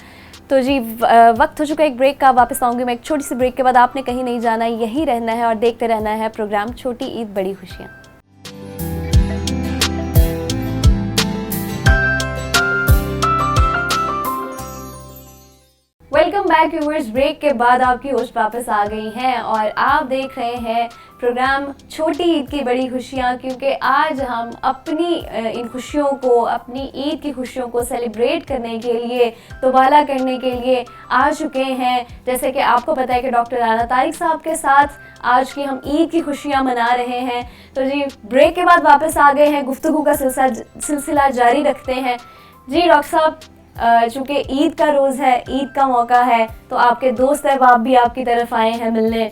तो जी वक्त हो चुका है एक ब्रेक का, वापस आऊँगी मैं एक छोटी सी ब्रेक के बाद। आपने कहीं नहीं जाना, यहीं रहना है और देखते रहना है प्रोग्राम छोटी ईद बड़ी खुशियाँ। Welcome back viewers. ब्रेक के बाद आपकी होस्ट वापस आ गई हैं और आप देख रहे हैं प्रोग्राम छोटी ईद की बड़ी खुशियाँ, क्योंकि आज हम अपनी इन खुशियों को, अपनी ईद की खुशियों को सेलिब्रेट करने के लिए, दोबाला करने के लिए आ चुके हैं। जैसे कि आपको पता है कि डॉक्टर राना तारिक साहब के साथ आज की हम ईद की खुशियाँ मना रहे हैं। तो जी ब्रेक के बाद वापस आ गए हैं, गुफ्तगू का सिलसिला जारी रखते हैं। जी डॉक्टर साहब, चूँकि ईद का रोज़ है, ईद का मौका है, तो आपके दोस्त अहबाब भी आपकी तरफ आए हैं मिलने।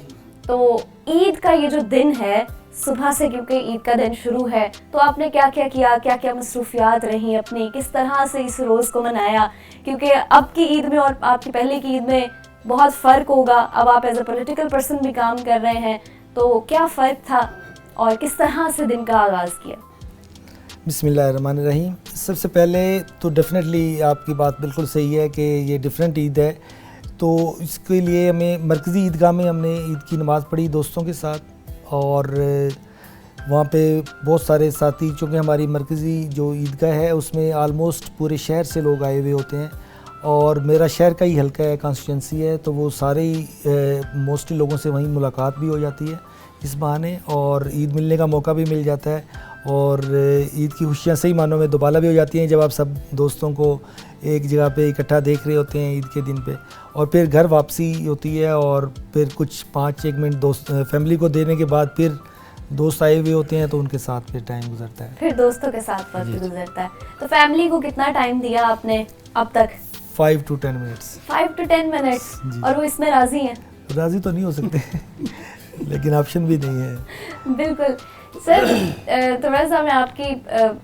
तो ईद का ये जो दिन है, सुबह से क्योंकि ईद का दिन शुरू है, तो आपने क्या क्या किया, क्या क्या मसरूफियात रहीं अपनी, किस तरह से इस रोज़ को मनाया? क्योंकि अब की ईद में और आपकी पहले की ईद में बहुत फ़र्क होगा। अब आप एज अ पॉलिटिकल पर्सन भी काम कर रहे हैं, तो क्या फ़र्क था और किस तरह से दिन का आगाज़ किया? बिस्मिल्लाहिर्रहमानिर्रहीम। सबसे पहले तो डेफिनेटली आपकी बात बिल्कुल सही है कि ये डिफरेंट ईद है, तो इसके लिए हमें मरकज़ी ईदगाह में हमने ईद की नमाज़ पढ़ी दोस्तों के साथ, और वहाँ पे बहुत सारे साथी, चूँकि हमारी मरकज़ी जो ईदगाह है उसमें आलमोस्ट पूरे शहर से लोग आए हुए होते हैं, और मेरा शहर का ही हल्का है, कॉन्स्टिट्यूंसी है, तो वो सारे ही मोस्टली लोगों से वहीं मुलाकात भी हो जाती है इस बहाने, और ईद मिलने का मौका भी मिल जाता है, और ईद की खुशियाँ सही मानों में दोबाला भी हो जाती हैं जब आप सब दोस्तों को एक जगह पे इकट्ठा देख रहे होते हैं ईद के दिन पे, और फिर घर वापसी होती है, और फिर कुछ 5-1 मिनट दोस्त फैमिली को देने के बाद फिर दोस्त आए हुए होते हैं, तो उनके साथ फिर टाइम गुजरता है, फिर दोस्तों के साथ वक्त गुजरता है। तो फैमिली को कितना टाइम दिया आपने अब तक? 5 to 10 मिनट्स। 5 to 10 मिनट्स, और वो इसमें राजी हैं? राजी तो नहीं हो सकते लेकिन ऑप्शन भी नहीं है। बिल्कुल सर। थोड़ा सा मैं आपकी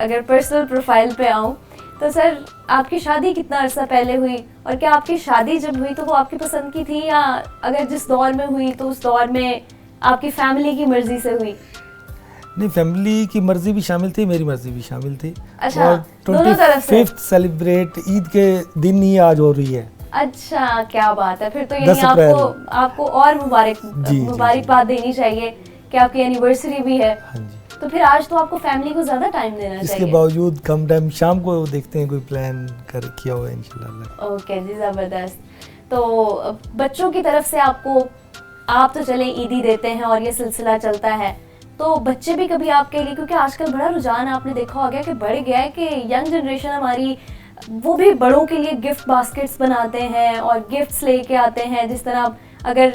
अगर पर्सनल प्रोफाइल पे आऊँ, तो सर आपकी शादी कितना अरसा पहले हुई, और क्या आपकी शादी जब हुई तो वो आपकी पसंद की थी, या अगर जिस दौर में हुई तो उस दौर में आपकी फैमिली की मर्जी से हुई? नहीं, फैमिली की मर्जी भी शामिल थी, मेरी मर्जी भी शामिल थी। अच्छा, और दोनों तरफ से 25th सेलिब्रेट ईद के दिन ही आज हो रही है। अच्छा, क्या बात है। फिर तो यानी आपको और मुबारकबाद देनी चाहिए कि आपकी एनिवर्सरी भी है। हाँ जी। तो फिर आज तो आपको फैमिली को ज़्यादा टाइम देना चाहिए। इसके बावजूद कम टाइम, शाम को देखते हैं कोई प्लान कर किया हुआ है इंशाल्लाह। ओके जी, ज़बरदस्त। तो बच्चों की तरफ से आपको, आप तो चले ईदी देते हैं और ये सिलसिला चलता है, तो बच्चे भी कभी आपके लिए, क्योंकि आजकल बड़ा रुझान आपने देखा हो गया कि बढ़ गया है कि यंग जनरेशन हमारी, वो भी बड़ों के लिए गिफ्ट बास्केट्स बनाते हैं और गिफ्ट्स लेके आते हैं। जिस तरह अगर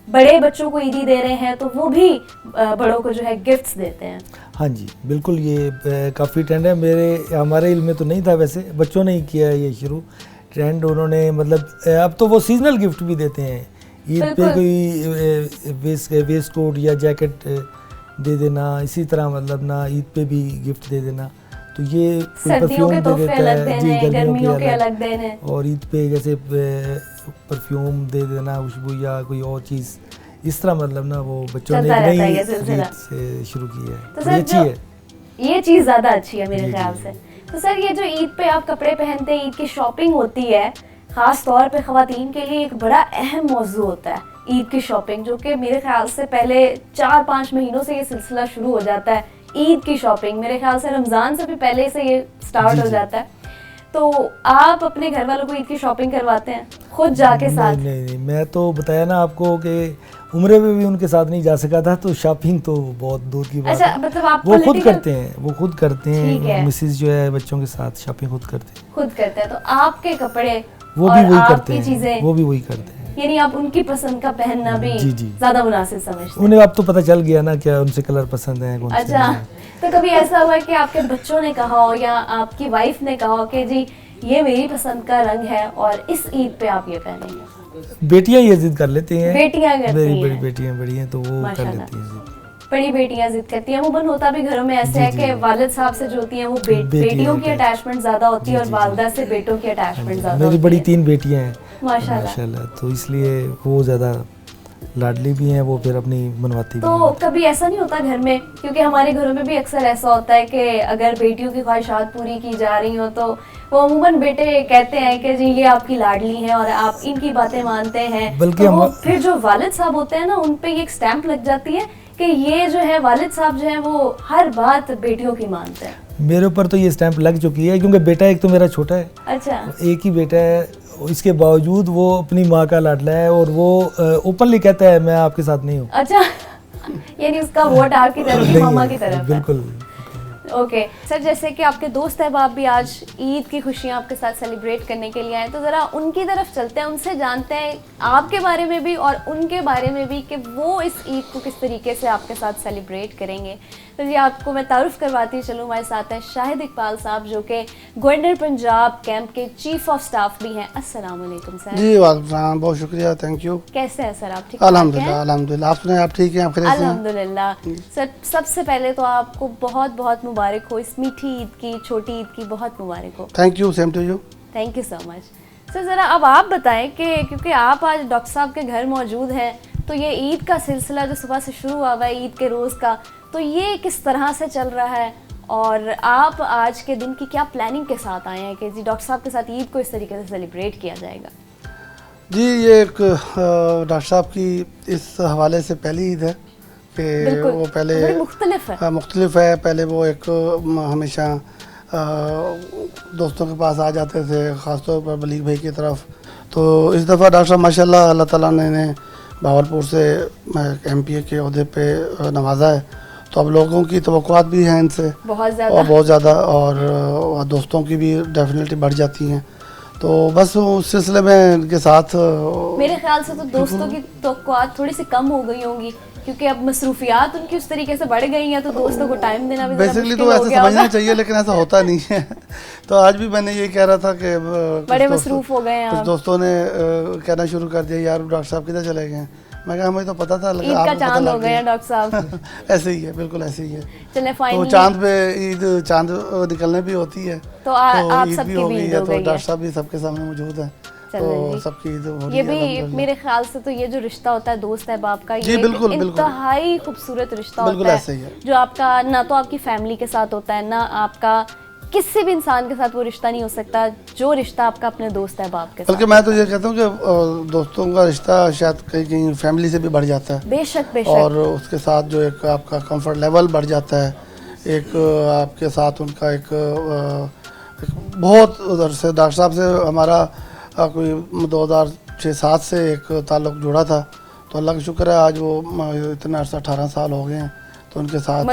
बड़े बच्चों को ईदी दे रहे हैं तो वो भी बड़ों को जो है गिफ्ट्स देते हैं। हाँ जी, बिल्कुल, ये काफ़ी ट्रेंड है। हमारे इल्म में तो नहीं था, वैसे बच्चों ने ही किया है ये शुरू ट्रेंड। उन्होंने मतलब अब तो वो सीजनल गिफ्ट भी देते हैं ईद पे, कोई वेस्ट कोट या जैकेट दे देना, इसी तरह मतलब ना ईद पे भी गिफ्ट दे देना। तो ये सर्दियों के तोहफे अलग देने, गर्मियों के अलग देने, और ईद पे जैसे परफ्यूम दे देना, खुशबू या कोई और चीज़, इस तरह मतलब ना वो बच्चों ने नई से शुरू की है। तो ये अच्छी है, ये चीज़ ज़्यादा अच्छी है मेरे ख्याल से। तो सर ये जो ईद पे आप कपड़े पहनते हैं, ईद की शॉपिंग होती है, ख़ास तौर पे ख़वातीन के लिए एक बड़ा अहम मौजू होता है ईद की शॉपिंग, जो कि मेरे ख्याल से पहले 4-5 महीनों से ये सिलसिला शुरू हो जाता है। ईद की शॉपिंग मेरे ख्याल से रमज़ान से भी पहले से ये स्टार्ट हो जाता है। तो आप अपने घर वालों को ईद की शॉपिंग करवाते हैं खुद जाके साथ? नहीं, मैं तो बताया ना आपको कि उम्रे में भी उनके साथ नहीं जा सका था, तो शॉपिंग तो बहुत दूर की बात है। मतलब आप वो खुद करते हैं, मिसेज जो है बच्चों के साथ शॉपिंग खुद करते हैं। तो आपके कपड़े वो भी वही करते हैं, वो भी वही करते हैं, यानी आप उनकी पसंद का पहनना भी ज्यादा मुनासिब समझते हैं। उन्हें अब तो पता चल गया ना क्या उनसे कलर पसंद है, कौन से। अच्छा, तो कभी ऐसा हुआ कि आपके बच्चों ने कहा हो या आपकी वाइफ ने कहा हो कि जी ये मेरी पसंद का रंग है और इस ईद पे आप ये पहनेंगे? बेटियां ये जिद कर लेती हैं, बेटियां करती हैं, मेरी बड़ी बेटियां बड़ी हैं तो वो कर लेती हैं जिद। बड़ी बेटियां जिद करती हैं। अमूमन होता भी घरों में ऐसे है कि वालिद साहब से जो होती हैं वो बेटियों की अटैचमेंट ज्यादा होती है और वालिदा से बेटों की अटैचमेंट ज्यादा होती है। मेरी बड़ी 3 बेटियां हैं माशाल्लाह, तो इसलिए वो ज्यादा लाडली भी हैं, वो फिर अपनी मनवाती भी तो हैं। कभी ऐसा नहीं होता घर में, क्योंकि हमारे घरों में भी अक्सर ऐसा होता है कि अगर बेटियों की ख्वाहिशात पूरी की जा रही हो तो वो अमूमन बेटे कहते हैं कि जी ये आपकी लाडली हैं और आप इनकी बातें मानते हैं, बल्कि तो फिर जो वालिद साहब होते हैं ना उन पे एक स्टैंप लग जाती है कि ये जो है वालिद साहब जो है वो हर बात बेटियों की मानते हैं। मेरे ऊपर तो ये स्टैंप लग चुकी है, क्योंकि बेटा एक तो मेरा छोटा है। अच्छा, एक ही बेटा है, इसके बावजूद वो अपनी माँ का लाडला है और वो ओपनली कहता है मैं आपके साथ नहीं हूँ। अच्छा, यानी उसका वोट आपकी तरफ है, मामा की तरफ है। बिल्कुल। ओके सर, जैसे कि आपके दोस्त अहबाब भी आज ईद की खुशियाँ आपके साथ सेलिब्रेट करने के लिए आए, तो ज़रा उनकी तरफ चलते हैं, उनसे जानते हैं आपके बारे में भी और उनके बारे में भी कि वो इस ईद को किस तरीके से आपके साथ सेलिब्रेट करेंगे। तो जी आपको मैं तारुफ करवाती चलूँ, हमारे साथ हैं शाहिद इकबाल साहब जो कि गवर्नर पंजाब कैंप के चीफ ऑफ स्टाफ भी हैं। अस्सलाम वालेकुम सर। जी वालेकुम, बहुत शुक्रिया, थैंक यू। कैसे हैं सर आप? ठीक अल्हम्दुलिल्लाह अल्हम्दुलिल्लाह, आप सुनाए, आप ठीक हैं? आप खैरियत से हैं? अल्हम्दुलिल्लाह। सर सबसे पहले तो आपको बहुत बहुत मुबारक हो, इस मीठी ईद की, छोटी ईद की बहुत मुबारक हो। Thank you, same to you. Thank you so much. Sir ज़रा अब आप बताएं कि क्योंकि आप आज डॉक्टर साहब के घर मौजूद हैं, तो ये ईद का सिलसिला जो सुबह से शुरू हुआ है ईद के रोज़ का, तो ये किस तरह से चल रहा है और आप आज के दिन की क्या प्लानिंग के साथ आए हैं कि जी डॉक्टर साहब के साथ ईद को इस तरीके से सेलिब्रेट किया जाएगा? जी ये एक डॉक्टर साहब की इस हवाले से पहली ईद है कि वो पहले बड़ी मुख्तलिफ है। मुख्तलिफ है। पहले वो एक हमेशा दोस्तों के पास आ जाते थे, ख़ासतौर पर बलीग भाई की तरफ। तो इस दफ़ा डॉक्टर साहब माशाल्लाह अल्लाह ताला ने इन्हें भावलपुर से MPA के अहदे पे नवाजा है, तो अब लोगों की तवक्कुआत भी हैं इनसे बहुत ज़्यादा और दोस्तों की भी डेफिनेटली बढ़ जाती हैं। तो बस उस सिलसिले में इनके साथ मेरे ख्याल से तो दोस्तों की तवक्कुआत थोड़ी सी कम हो गई होंगी क्योंकि अब मसरूफियात उनकी उस तरीके से बढ़ गई हैं, तो दोस्तों को टाइम देना भी बेसिकली तो ऐसे समझना चाहिए, लेकिन ऐसा होता नहीं है। तो आज भी मैंने ये कह रहा था कि बड़े मसरूफ हो गए हैं। कुछ दोस्तों ने कहना शुरू कर दिया यार डॉक्टर साहब किधर चले गए हैं। मैं कहा हमें तो पता था, ईद का चांद हो गए हैं डॉक्टर साहब। ऐसे ही है, बिल्कुल ऐसे ही है। चले तो चांद पे ईद चांद निकलने भी होती है, तो आप ईद भी हो गई है, तो डॉक्टर साहब भी सबके सामने मौजूद है, तो सबकी ईद हो रही है। ये भी मेरे ख्याल से तो ये जो रिश्ता होता है दोस्त अहबाब का, ये बिल्कुल इंतहाई खूबसूरत रिश्ता होता है जो आपका ना तो आपकी फैमिली के साथ होता है, ना आपका किसी भी इंसान के साथ वो रिश्ता नहीं हो सकता जो रिश्ता आपका अपने दोस्त अहबाब के साथ। बल्कि मैं तो ये कहता हूँ कि दोस्तों का रिश्ता शायद कहीं कहीं फैमिली से भी बढ़ जाता है। बेशक बेशक। और उसके साथ जो एक आपका कंफर्ट लेवल बढ़ जाता है, एक आपके साथ उनका एक बहुत उधर से डॉक्टर साहब से हमारा कोई 2006-07 से एक ताल्लुक़ जुड़ा था, तो अल्लाह का शुक्र है आज वो इतना अर्सा 18 साल हो गए हैं, तो उनके साथ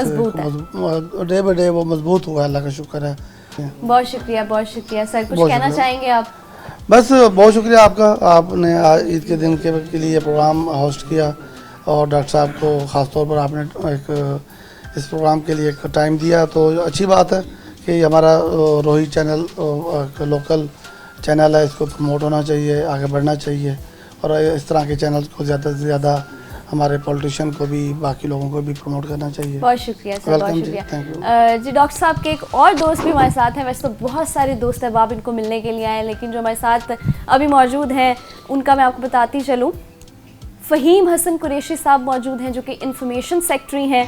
डे बाई डे वो मजबूत हुआ है, अल्लाह का शुक्र है। बहुत शुक्रिया सर। कुछ कहना चाहेंगे आप? बस बहुत शुक्रिया आपका, आपने आज ईद के दिन के लिए प्रोग्राम होस्ट किया और डॉक्टर साहब को ख़ास तौर पर आपने एक इस प्रोग्राम के लिए एक टाइम दिया, तो अच्छी बात है कि हमारा रोही चैनल लोकल चैनल है, इसको प्रमोट होना चाहिए, आगे बढ़ना चाहिए और इस तरह के चैनल को ज़्यादा से ज़्यादा हमारे पॉलिटिशियन को भी बाकी लोगों को भी प्रमोट करना चाहिए। बहुत शुक्रिया सर, बहुत शुक्रिया जी। डॉक्टर साहब के एक और दोस्त भी हमारे साथ हैं, वैसे तो बहुत सारे दोस्त अहबाब इनको मिलने के लिए आए हैं, लेकिन जो हमारे साथ अभी मौजूद हैं उनका मैं आपको बताती चलूँ। फ़हीम हसन कुरैशी साहब मौजूद हैं जो कि इंफॉर्मेशन सेक्रेटरी हैं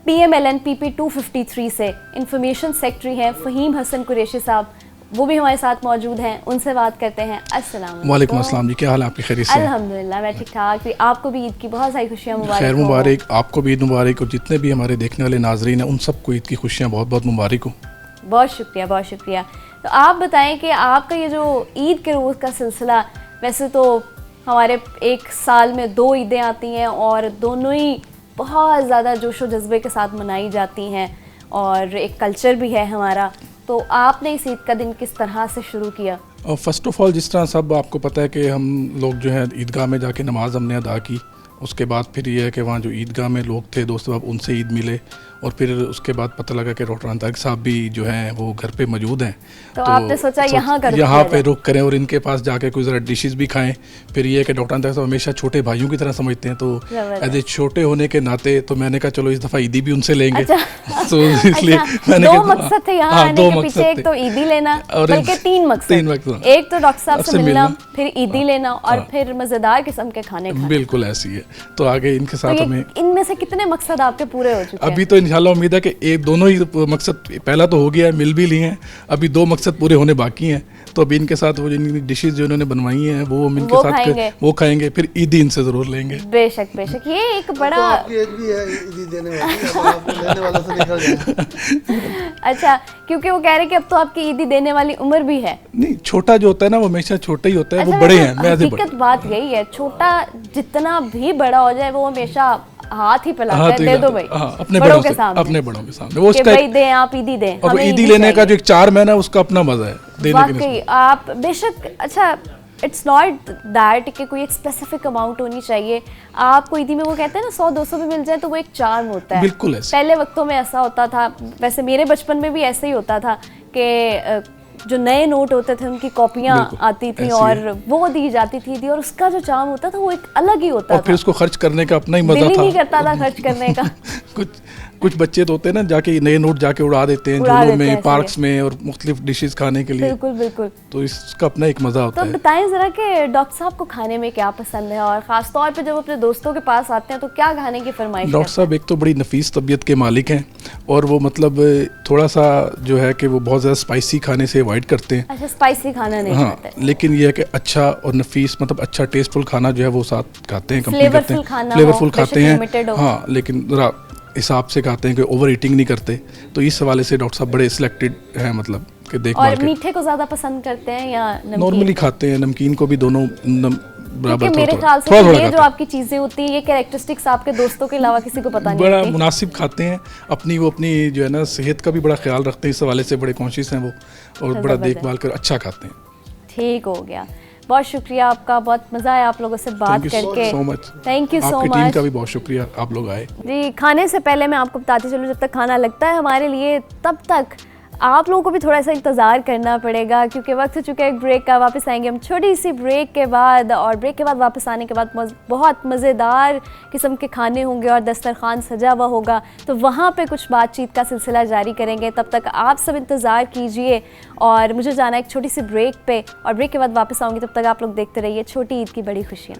PMLN PP 253 से, इंफॉर्मेशन सेक्रेटरी हैं फ़हीम हसन कुरैशी साहब, वो भी हमारे साथ मौजूद हैं, उनसे बात करते हैं। अस्सलाम वालेकुम अस्सलाम जी, क्या हाल है आपकी? खैरियत से? अल्हम्दुलिल्लाह मैं ठीक ठाक। आपको भी ईद की बहुत सारी खुशियाँ मुबारक। खैर मुबारक, आपको भी ईद मुबारक और जितने भी हमारे देखने वाले नाजरीन हैं उन सबको ईद की खुशियाँ बहुत बहुत मुबारक हो। बहुत शुक्रिया। तो आप बताएं कि आपका ये जो ईद के रोज़ का सिलसिला, वैसे तो हमारे एक साल में 2 ईदें आती हैं और दोनों ही बहुत ज़्यादा जोशो जज्बे के साथ मनाई जाती हैं और एक कल्चर भी है हमारा, तो आपने इस ईद का दिन किस तरह से शुरू किया? फ़र्स्ट ऑफ़ ऑल जिस तरह सब आपको पता है कि हम लोग जो है ईदगाह में जाके नमाज़ हमने अदा की, उसके बाद फिर ये है कि वहाँ जो ईदगाह में लोग थे दोस्त अब उनसे ईद मिले और फिर उसके बाद पता लगा कि डॉक्टर अंतारिक साहब भी जो हैं वो घर पे मौजूद हैं, तो आपने सोचा यहाँ पे रुक करें और इनके पास जाके कुछ ज़रा डिशेस भी खाएं। फिर ये है कि डॉक्टर अंतारिक साहब हमेशा छोटे भाइयों की तरह समझते हैं, तो एज ए छोटे होने के नाते तो मैंने कहा चलो इस दफ़ा ईदी भी उनसे लेंगे। तो इसलिए मैंने 2 मकसद थे यहाँ आने के पीछे, एक तो ईदी लेना, बल्कि 3 मकसद। एक तो डॉक्टर साहब से मिलना, फिर ईदी लेना और फिर मज़ेदार किस्म के खाने खाने। बिल्कुल ऐसी है। तो आगे इनके साथ हमें इनमें से कितने मकसद आपके पूरे हो चुके हैं? अभी तो इंशाल्लाह उम्मीद है कि एक दोनों ही मकसद, पहला तो हो गया है, मिल भी लिए हैं, अभी 2 मकसद पूरे होने बाकी हैं। तो अभी इनके साथ वो जिन डिशेज जो इन्होंने बनवाई हैं वो हम इनके साथ वो खाएंगे, फिर ईदी इनसे ज़रूर लेंगे। बेशक बेशक, ये एक बड़ा तो आपकी एज भी है ईदी देने वाली, अब आपको लेने वाला से निकल जाए। अच्छा, क्योंकि वो कह रहे कि अब तो आपकी ईदी देने वाली उम्र भी है। नहीं, छोटा जो होता है ना वो हमेशा छोटा ही होता है, अच्छा, वो बड़े हैं, मैं हकीकत बात यही है, छोटा जितना भी बड़ा हो जाए वो हमेशा हाथ ही फैलाता है, दे दो भाई। अपने बड़ों के सामने, अपने बड़ों के सामने वो उसका भाई दें, आप ईदी दें, और हमें ईदी लेने का जो एक चार्म है ना उसका अपना मजा है देने के। वाकई आप बेशक, अच्छा इट्स नॉट दैट कि कोई एक स्पेसिफिक अमाउंट होनी चाहिए आपको ईदी में, वो कहते हैं ना 100-200 भी मिल जाए तो वो एक चार्म होता है। बिल्कुल ऐसे। पहले वक्तों में ऐसा होता था, वैसे मेरे बचपन में भी ऐसे ही होता था कि जो नए नोट होते थे उनकी कॉपियां आती थी और वो दी जाती थी और उसका जो चार्म होता था वो एक अलग ही होता था, और फिर उसको खर्च करने का अपना ही मजा था, दिल ही नहीं करता था खर्च करने का। कुछ बच्चे तो होते हैं ना जाके नए नोट जाके उड़ा देते हैं झूलों में, पार्क्स में और मुख्तलिफ डिशेज खाने के लिए। बिल्कुल बिल्कुल, तो इसका अपना एक मजा होता तो है। बताएं जरा कि डॉक्टर साहब को खाने में क्या पसंद है और खास तौर पे जब अपने दोस्तों के पास आते हैं तो क्या खाने की फरमाइश? डॉक्टर साहब एक तो बड़ी नफीस तबीयत के मालिक हैं और वो मतलब थोड़ा सा जो है कि वो बहुत ज़्यादा स्पाइसी खाने से अवॉइड करते हैं। अच्छा, स्पाइसी खाना नहीं हाँ, खाते, लेकिन ये है कि अच्छा और नफीस मतलब अच्छा टेस्टफुल खाना जो है वो साथ खाते हैं, कंपनी फ्लेवरफुल करते हैं, खाना फ्लेवरफुल हो, खाते बेशक limited हैं। हो। हाँ, लेकिन ज़रा हिसाब से खाते हैं कि ओवर ईटिंग नहीं करते। तो इस हवाले से डॉक्टर साहब बड़े सिलेक्टेड हैं, मतलब कि देखभाल और के। मीठे को ज्यादा पसंद करते हैं या नमकीन? नॉर्मली खाते हैं, नमकीन को भी दोनों बराबर क्योंकि मेरे ख्याल से थोड़ा तो ये खाते जो हैं। आपकी चीजें होती हैं ये कैरेक्टरिस्टिक्स आपके दोस्तों के अलावा किसी को पता नहीं बड़ा होती। मुनासिब खाते हैं, वो अपनी जो है ना सेहत का भी बड़ा ख्याल रखते हैं, इस हवाले से बड़े कॉन्शियस हैं वो, और बड़ा देखभाल कर अच्छा खाते हैं। ठीक हो गया, बहुत शुक्रिया आपका, बहुत मज़ा आया आप लोगों से बात करके। सो मच, थैंक यू सो आपकी मच। टीम का भी बहुत शुक्रिया, आप लोग आए। जी, खाने से पहले मैं आपको बताती चलूँ, जब तक खाना लगता है हमारे लिए तब तक आप लोगों को भी थोड़ा सा इंतज़ार करना पड़ेगा क्योंकि वक्त हो चुका है एक ब्रेक का। वापस आएंगे हम छोटी सी ब्रेक के बाद, और ब्रेक के बाद वापस आने के बाद बहुत मज़ेदार किस्म के खाने होंगे और दस्तरखान सजा हुआ होगा, तो वहाँ पे कुछ बातचीत का सिलसिला जारी करेंगे। तब तक आप सब इंतज़ार कीजिए और मुझे जाना है एक छोटी सी ब्रेक पे, और ब्रेक के बाद वापस आऊँगी। तब तक आप लोग देखते रहिए छोटी ईद की बड़ी खुशियाँ।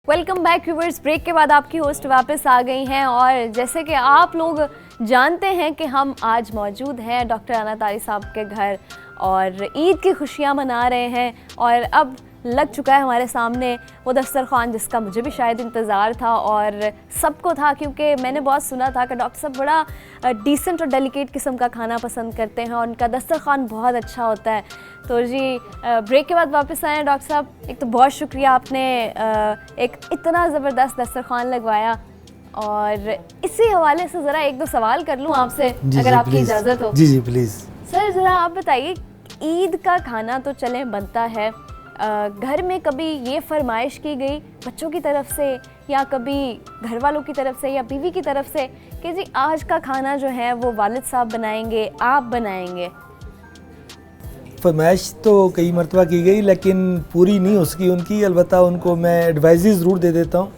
वेलकम बैक व्यूअर्स, ब्रेक के बाद आपकी होस्ट वापस आ गई हैं, और जैसे कि आप लोग जानते हैं कि हम आज मौजूद हैं डॉक्टर आना तारी साहब के घर और ईद की खुशियां मना रहे हैं। और अब लग चुका है हमारे सामने वो दस्तरखान जिसका मुझे भी शायद इंतज़ार था और सबको था, क्योंकि मैंने बहुत सुना था कि डॉक्टर साहब बड़ा डिसेंट और डेलिकेट किस्म का खाना पसंद करते हैं और उनका दस्तरखान बहुत अच्छा होता है। तो जी, ब्रेक के बाद वापस आए हैं डॉक्टर साहब, एक तो बहुत शुक्रिया, आपने एक इतना ज़बरदस्त दस्तरखान लगवाया, और इसी हवाले से ज़रा एक दो सवाल कर लूँ आपसे, अगर आपकी इजाज़त हो। जी जी प्लीज़। सर ज़रा आप बताइए, ईद का खाना तो चले बनता है, घर में कभी ये फरमाइश की गई बच्चों की तरफ से या कभी घर वालों की तरफ से या बीवी की तरफ से कि जी आज का खाना जो है वो वालिद साहब बनाएंगे, आप बनाएंगे? फरमाइश तो कई मरतबा की गई लेकिन पूरी नहीं हो सकी उनकी। अलबत्ता उनको मैं एडवाइजेस ज़रूर दे देता हूँ,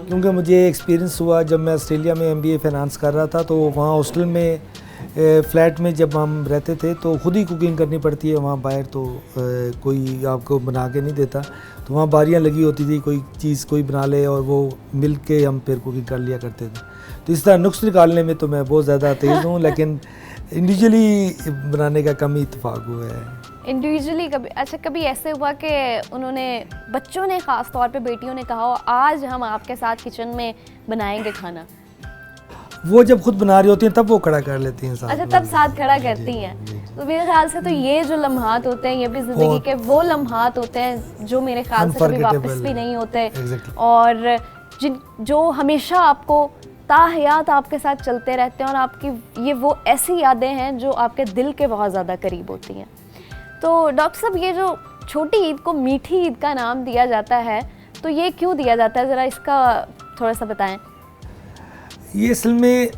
क्योंकि मुझे एक्सपीरियंस हुआ जब मैं ऑस्ट्रेलिया में MBA फाइनेंस कर रहा था, तो वहाँ हॉस्टल में फ़्लैट में जब हम रहते थे तो ख़ुद ही कुकिंग करनी पड़ती है वहाँ बाहर, तो कोई आपको बना के नहीं देता। तो वहाँ बारियाँ लगी होती थी, कोई चीज़ कोई बना ले और वो मिल के हम फिर कुकिंग कर लिया करते थे। तो इस तरह नुक्स निकालने में तो मैं बहुत ज़्यादा तेज़ हूँ, लेकिन इंडिविजुअली बनाने का कम ही इत्तेफाक हुआ है। इंडिविजुअली कभी, अच्छा कभी ऐसे हुआ कि उन्होंने, बच्चों ने ख़ास तौर पे बेटियों ने कहा हो आज हम आपके साथ किचन में बनाएंगे खाना? वो जब खुद बना रही होती हैं तब वो खड़ा कर लेती हैं साथ। अच्छा, तब साथ खड़ा करती हैं। तो मेरे ख्याल से तो ये जो लम्हात होते हैं ये भी ज़िंदगी के वो लम्हात होते हैं जो मेरे ख्याल से कभी वापस भी नहीं होते, और जो हमेशा आपको ताहयात आपके साथ चलते रहते हैं, और आपकी ये वो ऐसी यादें हैं जो आपके दिल के बहुत ज़्यादा करीब होती हैं। तो डॉक्टर साहब, ये जो छोटी ईद को मीठी ईद का नाम दिया जाता है, तो ये क्यों दिया जाता है, ज़रा इसका थोड़ा सा बताएं। ये असल में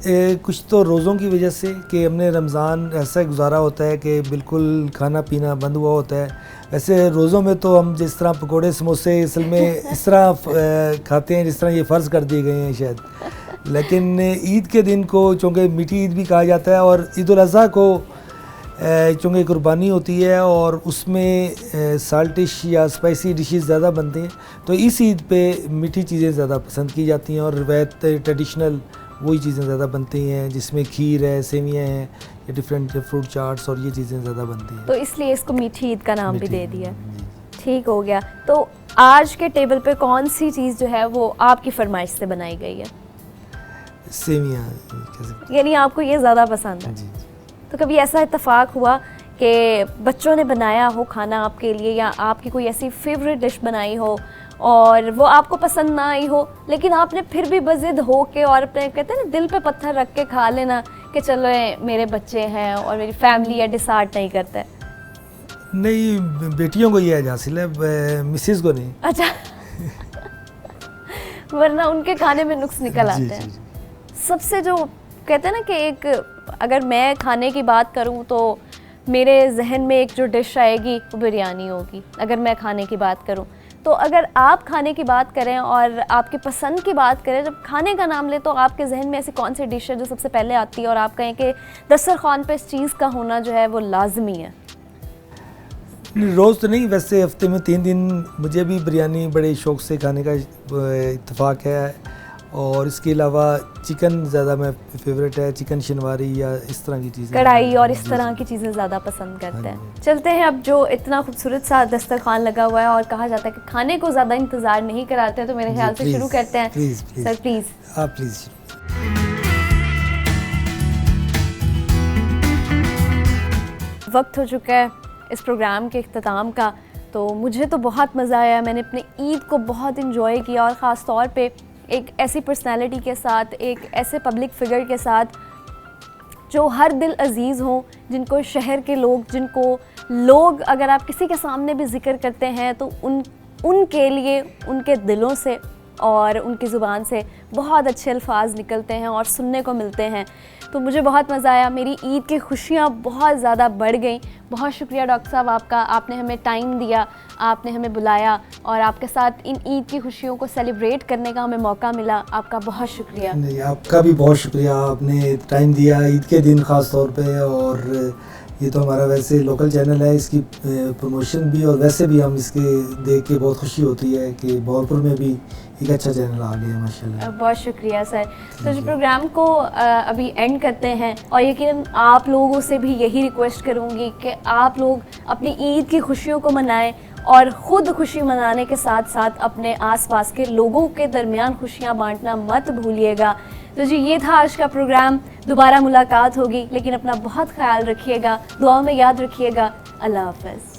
कुछ तो रोज़ों की वजह से कि हमने रमज़ान ऐसा गुजारा होता है कि बिल्कुल खाना पीना बंद हुआ होता है। वैसे रोज़ों में तो हम जिस तरह पकोड़े समोसे असल में इस तरह खाते हैं जिस तरह ये फ़र्ज़ कर दिए गए हैं शायद, लेकिन ईद के दिन को चूँकि मीठी ईद भी कहा जाता है और ईद उल अज़हा को चूँकि कुर्बानी होती है और उसमें साल्टिश या स्पाइसी डिशेस ज़्यादा बनते हैं, तो इस ईद पे मीठी चीज़ें ज़्यादा पसंद की जाती हैं और रवायत ट्रेडिशनल वही चीज़ें ज़्यादा बनती हैं, जिसमें खीर है, सेवियाँ हैं, या डिफरेंट फ्रूट चाट्स और ये चीज़ें ज़्यादा बनती हैं। तो इसलिए इसको मीठी ईद का नाम भी मीठी दे ईद, दिया। जी। ठीक हो गया। तो आज के टेबल पे कौन सी चीज़ जो है वो आपकी फरमाइश से बनाई गई है, सेवियाँ कैसे? यानी आपको ये ज़्यादा पसंद है? जी। तो कभी ऐसा इत्तेफाक हुआ कि बच्चों ने बनाया हो खाना आपके लिए, या आपकी कोई ऐसी फेवरेट डिश बनाई हो और वो आपको पसंद ना आई हो, लेकिन आपने फिर भी बज़िद हो के और अपने कहते हैं ना दिल पे पत्थर रख के खा लेना कि चलो मेरे बच्चे हैं और मेरी फैमिली है, डिसार्ड नहीं करता है? नहीं, बेटियों को ये हासिल है, मिसेस को नहीं। अच्छा वरना उनके खाने में नुक्स निकल आते जी, हैं। जी। सबसे जो कहते हैं ना कि एक, अगर मैं खाने की बात करूं तो मेरे जहन में एक जो डिश आएगी वो बिरयानी होगी, अगर मैं खाने की बात करूं। तो अगर आप खाने की बात करें और आपकी पसंद की बात करें, जब खाने का नाम ले तो आपके जहन में ऐसी कौन सी डिश है जो सबसे पहले आती है और आप कहें कि दस्तरखान पे इस चीज़ का होना जो है वो लाजमी है? रोज़ तो नहीं, वैसे हफ्ते में 3 दिन मुझे भी बिरयानी बड़े शौक़ से खाने का इत्तेफाक है, और इसके अलावा चिकन ज़्यादा मैं फेवरेट है, चिकन शनवारी या इस तरह की चीज़ें, कढ़ाई और इस जी, तरह जी। की चीज़ें ज़्यादा पसंद करते हाँ हैं। चलते हैं अब, जो इतना खूबसूरत सा दस्तरखान लगा हुआ है और कहा जाता है कि खाने को ज़्यादा इंतज़ार नहीं कराते, तो मेरे जी, ख्याल से प्लीज़, शुरू करते हैं। Please, please. Sir please. आप प्लीज़। वक्त हो चुका है इस प्रोग्राम के इख्तिताम का। तो मुझे तो बहुत मज़ा आया, मैंने अपने ईद को बहुत इन्जॉय किया, और ख़ास तौर पे एक ऐसी पर्सनालिटी के साथ, एक ऐसे पब्लिक फ़िगर के साथ जो हर दिल अज़ीज़ हों, जिनको शहर के लोग, जिनको लोग अगर आप किसी के सामने भी ज़िक्र करते हैं तो उनके लिए उनके दिलों से और उनकी ज़ुबान से बहुत अच्छे अल्फाज निकलते हैं और सुनने को मिलते हैं। तो मुझे बहुत मज़ा आया, मेरी ईद की खुशियाँ बहुत ज़्यादा बढ़ गई। बहुत शुक्रिया डॉक्टर साहब आपका, आपने हमें टाइम दिया, आपने हमें बुलाया और आपके साथ इन ईद की खुशियों को सेलिब्रेट करने का हमें मौका मिला। आपका बहुत शुक्रिया। नहीं, आपका भी बहुत शुक्रिया, आपने टाइम दिया ईद के दिन ख़ास तौर पे, और ये तो हमारा वैसे लोकल चैनल है, इसकी प्रमोशन भी और वैसे भी हम इसके देख के बहुत खुशी होती है कि बहरपुर में भी एक अच्छा चैनल आ गया माशाल्लाह। बहुत शुक्रिया सर। तो इस प्रोग्राम को अभी एंड करते हैं, और यकीनन आप लोगों से भी यही रिक्वेस्ट करूँगी कि आप लोग अपनी ईद की खुशियों को मनाएं और ख़ुद खुशी मनाने के साथ साथ अपने आसपास के लोगों के दरमियान खुशियाँ बांटना मत भूलिएगा। तो जी, ये था आज का प्रोग्राम। दोबारा मुलाकात होगी, लेकिन अपना बहुत ख्याल रखिएगा, दुआ में याद रखिएगा। अल्लाह हाफ़िज़।